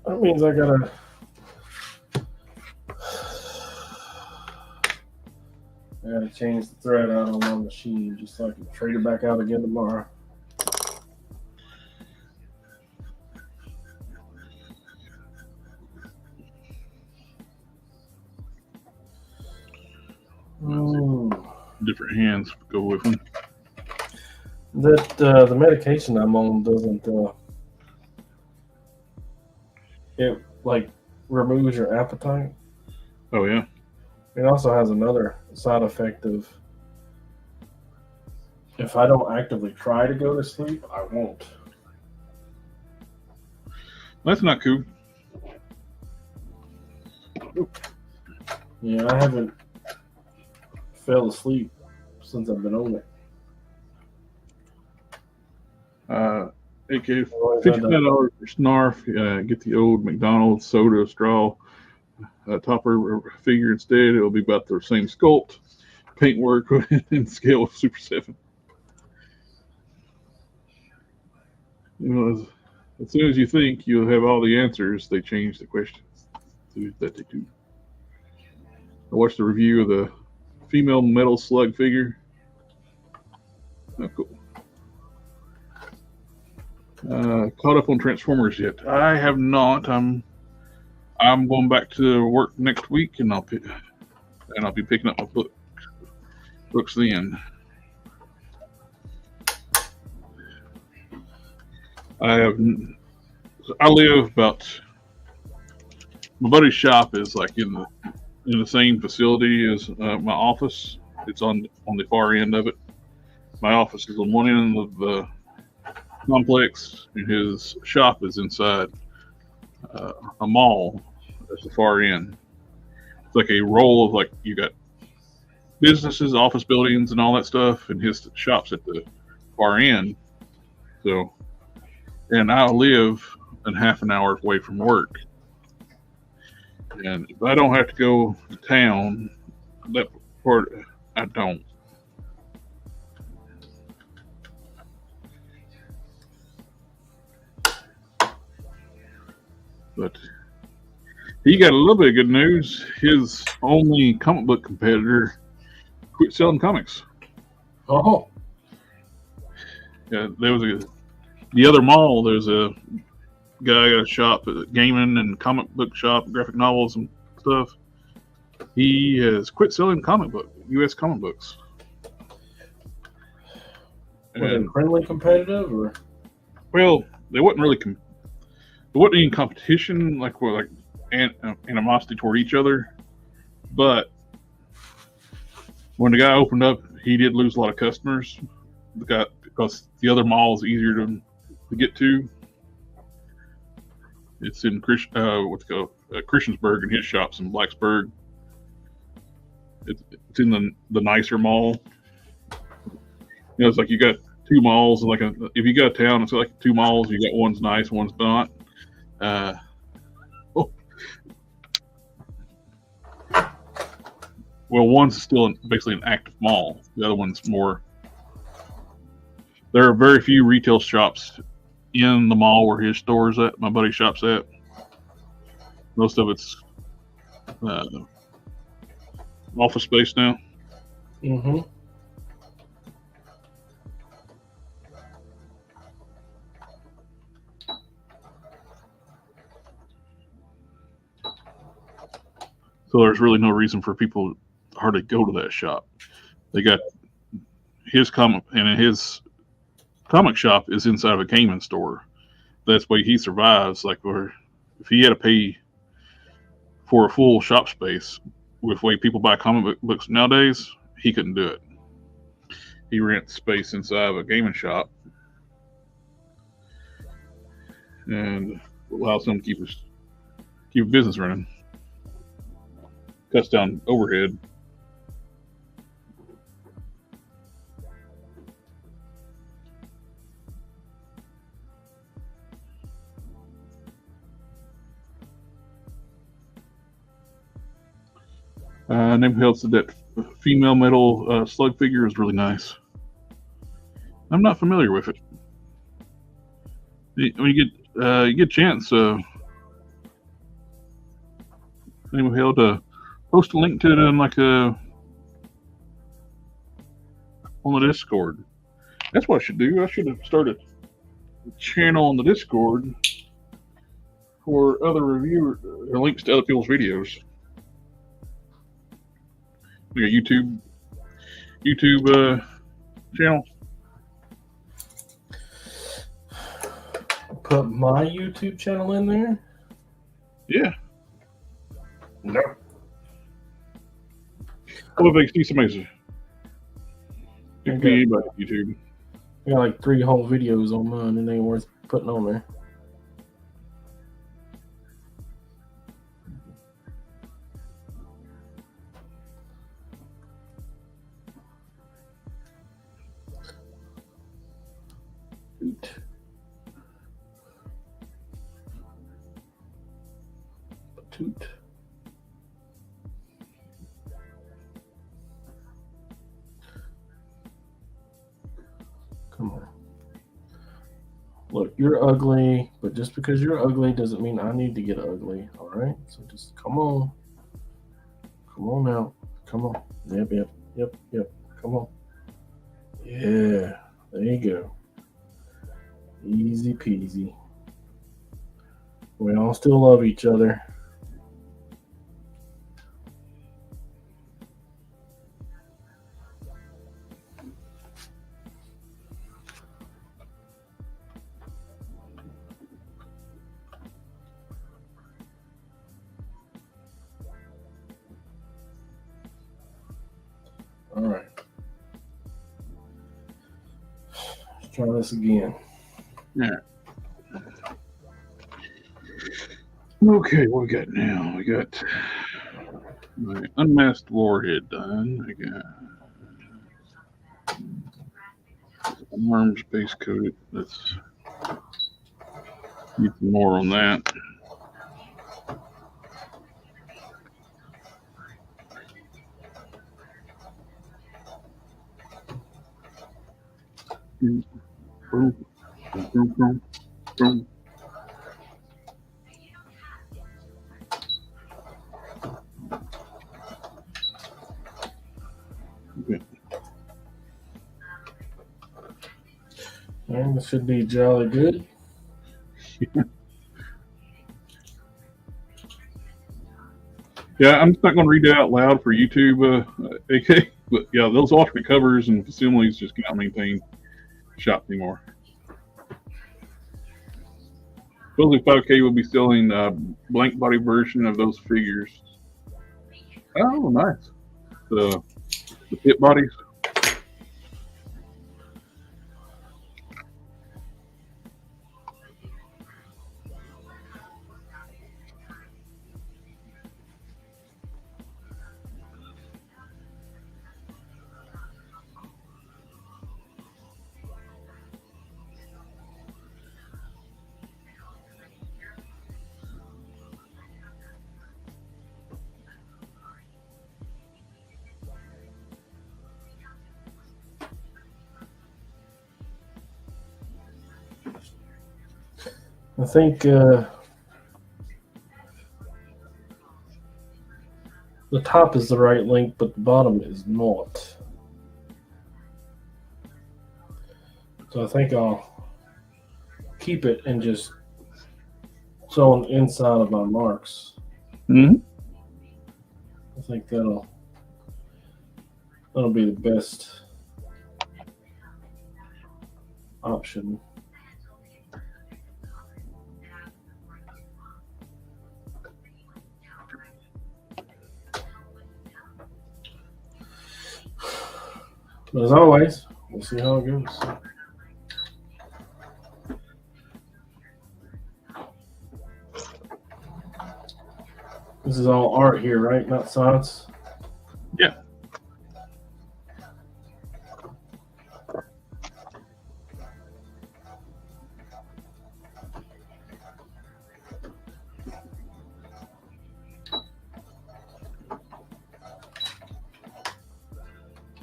That means I gotta. I gotta change the thread out on my machine just so I can trade it back out again tomorrow. Different hands go with them. That the medication I'm on doesn't it like removes your appetite. Oh yeah. It also has another side effect of if I don't actively try to go to sleep, I won't. That's not cool. Yeah, I haven't fell asleep since I've been on it. AK $59 for Snarf. Get the old McDonald's soda straw topper figure instead. It'll be about the same sculpt, paintwork, and scale of Super 7. As soon as you think you'll have all the answers, they change the questions. That they do. I watched the review of the female metal slug figure. Oh, cool. Caught up on Transformers yet? I have not. I'm going back to work next week, and I'll be picking up my books then. I live about. My buddy's shop is like in the same facility as my office. It's on the far end of it. My office is on one end of the complex, and his shop is inside a mall at the far end. It's like a roll of, like, you got businesses, office buildings, and all that stuff, and his shop's at the far end. So, and I live a half an hour away from work. And if I don't have to go to town, that part I don't. But he got a little bit of good news. His only comic book competitor quit selling comics. Oh. Yeah, the other mall. There's a guy got a shop, gaming and comic book shop, graphic novels and stuff. He has quit selling U.S. comic books. Were they friendly competitive, or? Well, they wasn't really. There wasn't any competition, like animosity toward each other. But when the guy opened up, he did lose a lot of customers. Because the other mall is easier to get to. It's in Christiansburg, and his shop's in Blacksburg. It's in the nicer mall. It's like you got two malls, and if you got a town, it's like two malls. You got one's nice, one's not. Well, one's still basically an active mall. The other one's more. There are very few retail shops in the mall where his store's at, my buddy's shop's at. Most of it's office space now. Mm-hmm. So there's really no reason for people to hardly go to that shop. They got his comic shop is inside of a gaming store. That's why he survives. Like, if he had to pay for a full shop space with the way people buy comic books nowadays, he couldn't do it. He rents space inside of a gaming shop and allows him to keep a business running. Cuts down overhead. Name Health said that female metal slug figure is really nice. I'm not familiar with it. When you get a chance, Name Health to post a link to it on on the Discord. That's what I should do. I should have started a channel on the Discord for other reviewers or links to other people's videos. Like a YouTube channel. Put my YouTube channel in there? Yeah. No. What if they see somebody's? It could be anybody on YouTube. I got like 3 whole videos on mine, and they ain't worth putting on there. Toot. Come on. Look, you're ugly, but just because you're ugly doesn't mean I need to get ugly. All right? So just come on. Come on now. Come on. Yep. Come on. Yeah. There you go. Easy peasy. We all still love each other. All right. Let's try this again. Yeah. Okay, what we got now? We got my unmasked warhead done. I got arms base coated. Let's need some more on that. Boom, boom, boom, boom. Okay. And this should be jolly good. Yeah, I'm just not going to read that out loud for YouTube, AK. But yeah, those alternate covers and facilities just cannot maintain shop anymore. Supposedly 5K will be selling a blank body version of those figures. Oh, nice. The pit bodies. I think the top is the right length, but the bottom is not. So I think I'll keep it and just sew on the inside of my marks. Mm-hmm. I think that'll be the best option. But as always, we'll see how it goes. This is all art here, right? Not science? Yeah.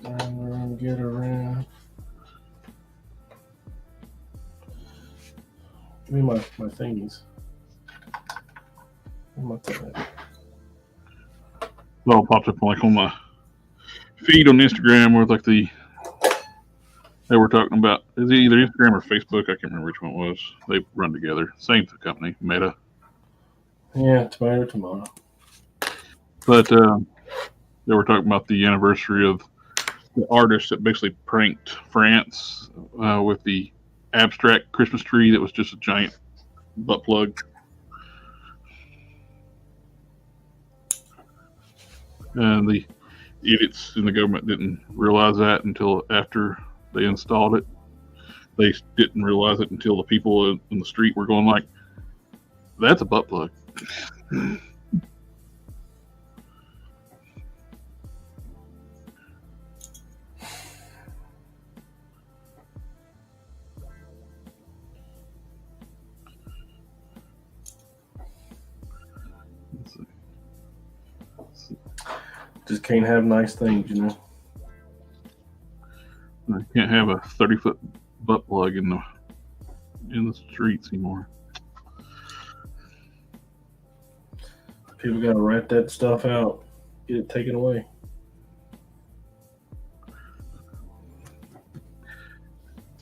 And get around. Give me my thingies. What's that? It all popped up like on my feed on Instagram where like they were talking about, is it either Instagram or Facebook? I can't remember which one it was. They run together. Same company, Meta. Yeah, tomato. But they were talking about the anniversary of the artist that basically pranked France with the abstract Christmas tree that was just a giant butt plug. And the idiots in the government didn't realize that until after they installed it. They didn't realize it until the people in the street were going like, that's a butt plug. Let's see. Just can't have nice things, you know. I can't have a 30-foot butt plug in the streets anymore. People got to rat that stuff out, get it taken away.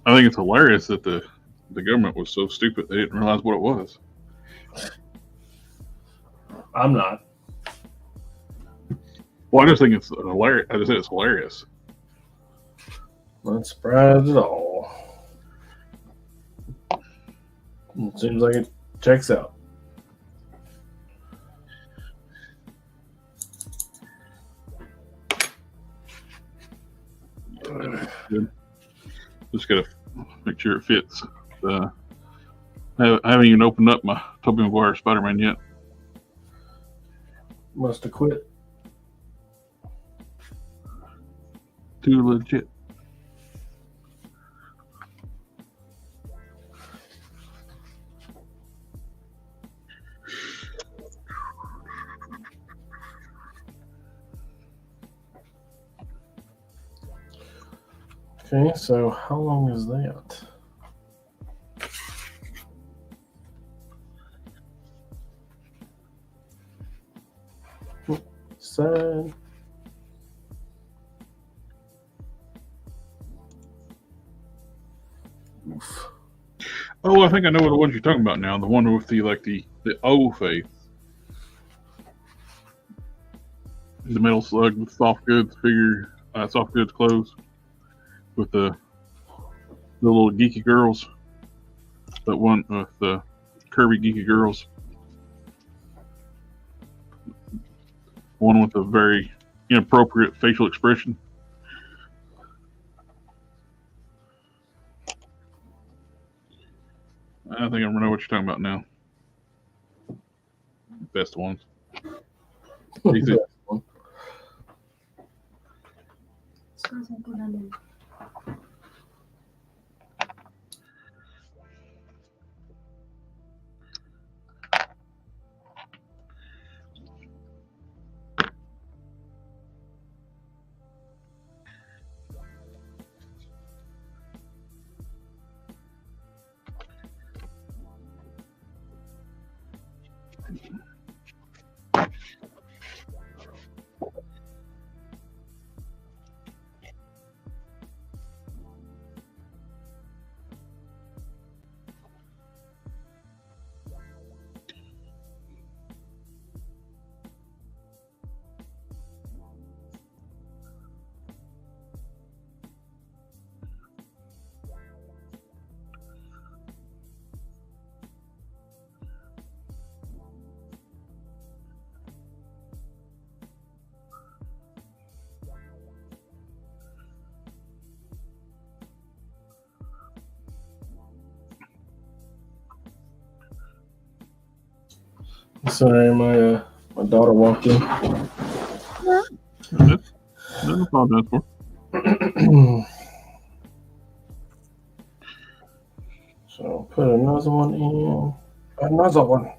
I think it's hilarious that the government was so stupid they didn't realize what it was. I'm not. Well, I just think it's hilarious. I just think it's hilarious. Not surprised at all. It seems like it checks out. Good. Just gotta make sure it fits. I haven't even opened up my Tobey Maguire Spider-Man yet. Must have quit. Too legit. Okay, so how long is that? Side. Oof. Oh, I think I know what the ones you're talking about now. The one with the O face. The metal slug with soft goods soft goods clothes with the little geeky girls. That one with the curvy geeky girls. One with a very inappropriate facial expression. I think I know what you're talking about now. Best ones. Easy. Sorry, my daughter walked in. That's apologize for. So put another one in. Another one.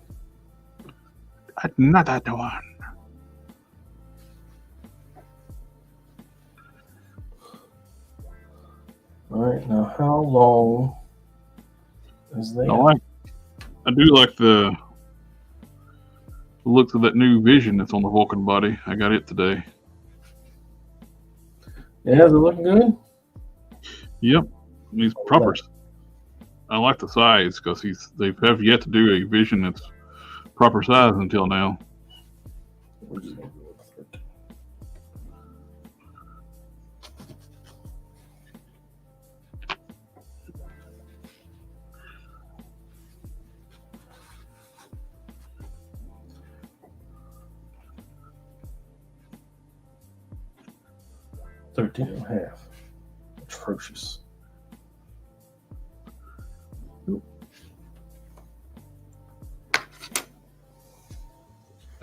Another one. All right, now how long is that? I do like the looks of that new Vision that's on the Vulcan body. I got it today. Yeah, is it looking good? Yep, he's proper. I like the size because they have yet to do a Vision that's proper size until now. We're just gonna go with it. $13.5. Atrocious.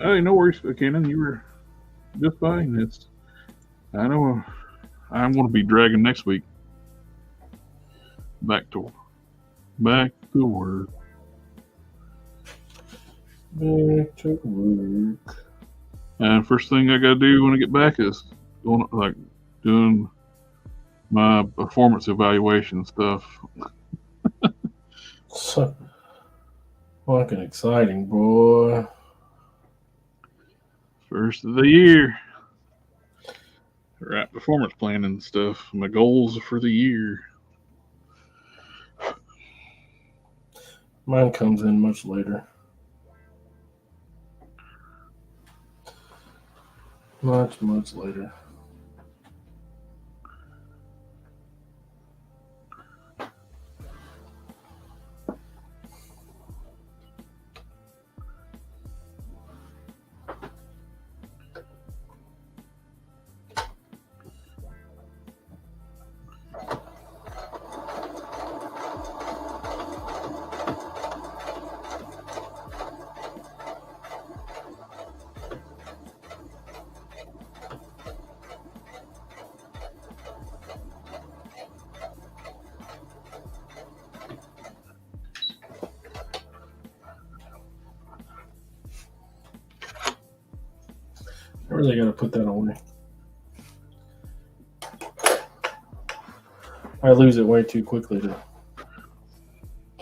Hey, no worries, Kenan. You were just fine. I know I'm going to be dragging next week. Back to work. Back to work. And first thing I got to do when I get back is doing my performance evaluation stuff. So fucking exciting, boy. First of the year. Right, performance planning and stuff. My goals for the year. Mine comes in much later. Much later. I really got to put that away. I lose it way too quickly to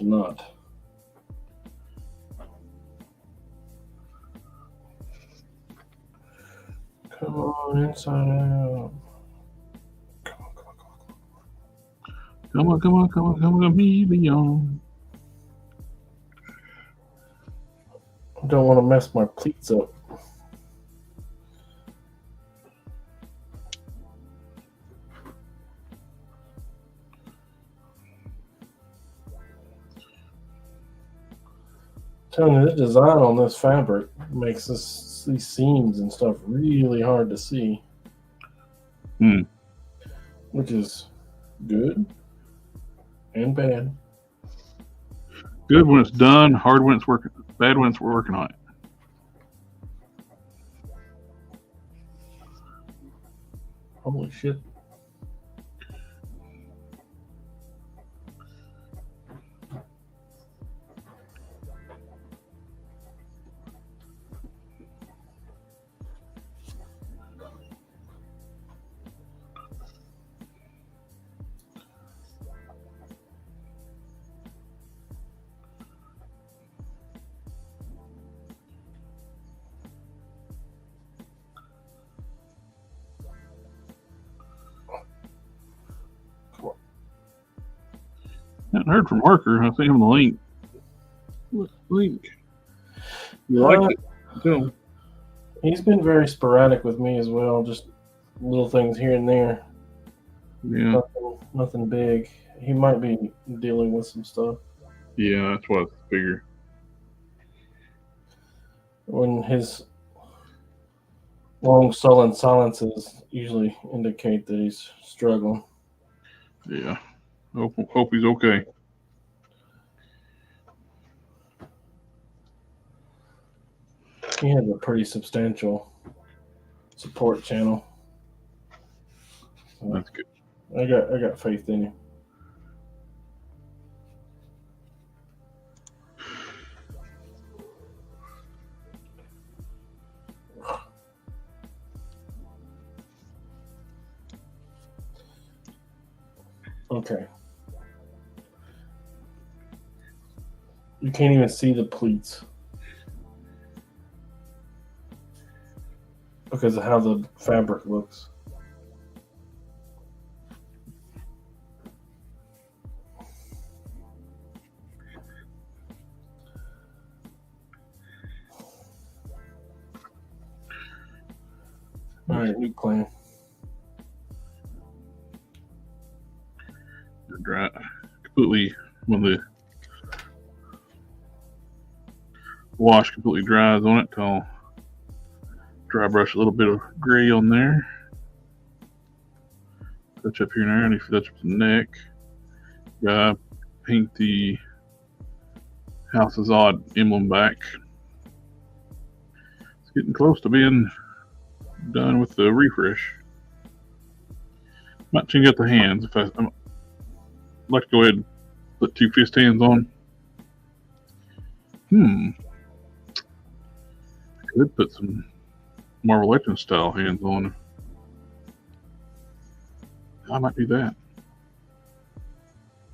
not. Come on, inside out. Come on, me beyond. I don't want to mess my pleats up. Telling you, the design on this fabric makes these seams and stuff really hard to see. Which is good and bad. Good when it's done, hard when it's working, bad when it's working on it. Holy shit. I haven't heard from Harker. I sent him the link. What link? You like it? Too. He's been very sporadic with me as well, just little things here and there. Yeah. Nothing big. He might be dealing with some stuff. Yeah, that's what I figured. When his long sullen silences usually indicate that he's struggling. Yeah. Hope he's okay. He has a pretty substantial support channel. That's good. I got faith in him. Okay. You can't even see the pleats because of how the fabric looks. All right, new plan. Dry completely when the wash completely dries on it. I'll dry brush a little bit of gray on there. Touch up here and there, and if you touch up the neck, paint the House's Odd emblem back. It's getting close to being done with the refresh. Might change out the hands if I'd like to go ahead and put 2 fist hands on. I could put some. Marvel Legends style hands on. I might do that.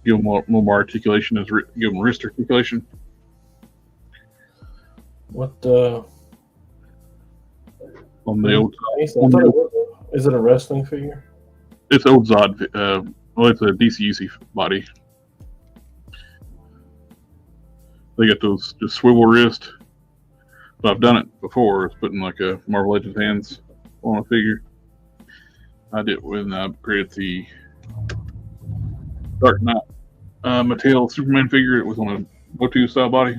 Give them a little more articulation, give them wrist articulation. What? On the old, Is it a wrestling figure? it's old Zod. Well, it's a DCUC body. They got those just swivel wrist. But I've done it before. It's putting like a Marvel Legends hands on a figure. I did when I created the Dark Knight Mattel Superman figure. It was on a Motu style body.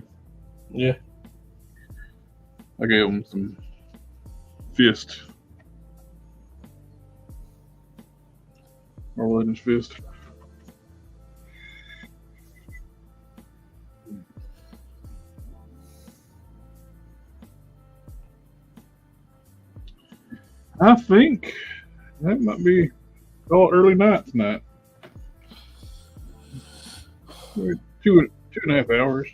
Yeah. I gave him some fist. Marvel Legends fist. I think that might be all early night tonight. We're 2.5 hours.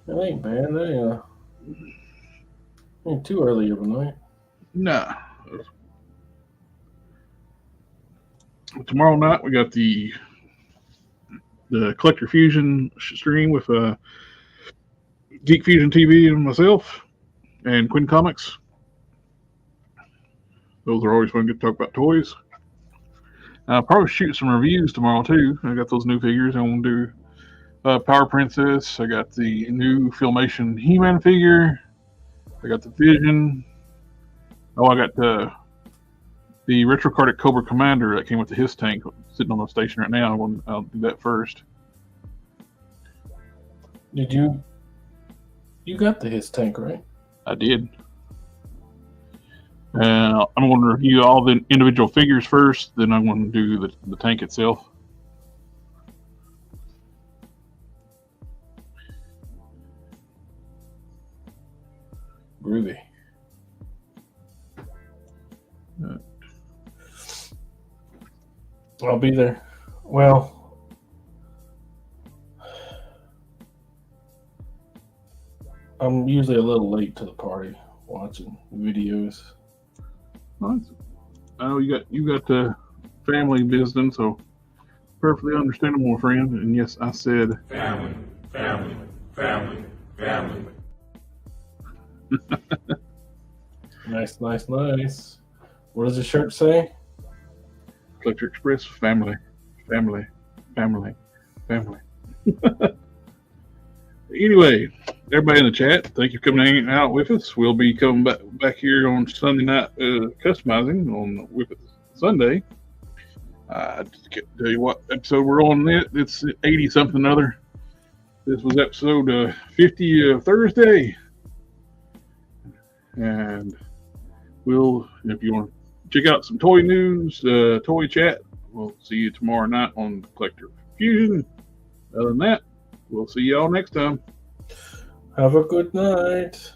That ain't bad. That ain't too early of a night. Nah. Tomorrow night we got the Collector Fusion stream with Geek Fusion TV and myself and Quinn Comics. Those are always fun to talk about toys. I'll probably shoot some reviews tomorrow too. I got those new figures. I want to do Power Princess. I got the new Filmation He-Man figure. I got the Vision. Oh, I got the retro carded Cobra Commander that came with the Hiss tank sitting on the station right now. I'll do that first. Did you got the Hiss tank, right? I did. I'm going to review all the individual figures first, then I'm going to do the tank itself. Groovy. I'll be there. Well, I'm usually a little late to the party watching videos. Nice. Oh, you got the family business, so perfectly understandable, friend. And yes, I said family, family, family, family. Nice. What does the shirt say? Collector Express, family. Anyway, everybody in the chat, thank you for coming hanging out with us. We'll be coming back here on Sunday night customizing on WIP IT Sunday. Just can't tell you what episode we're on. It's 80 something other. This was episode 50 of Thursday. And if you want to check out some toy news, toy chat, we'll see you tomorrow night on Collector Fusion. Other than that, we'll see y'all next time. Have a good night.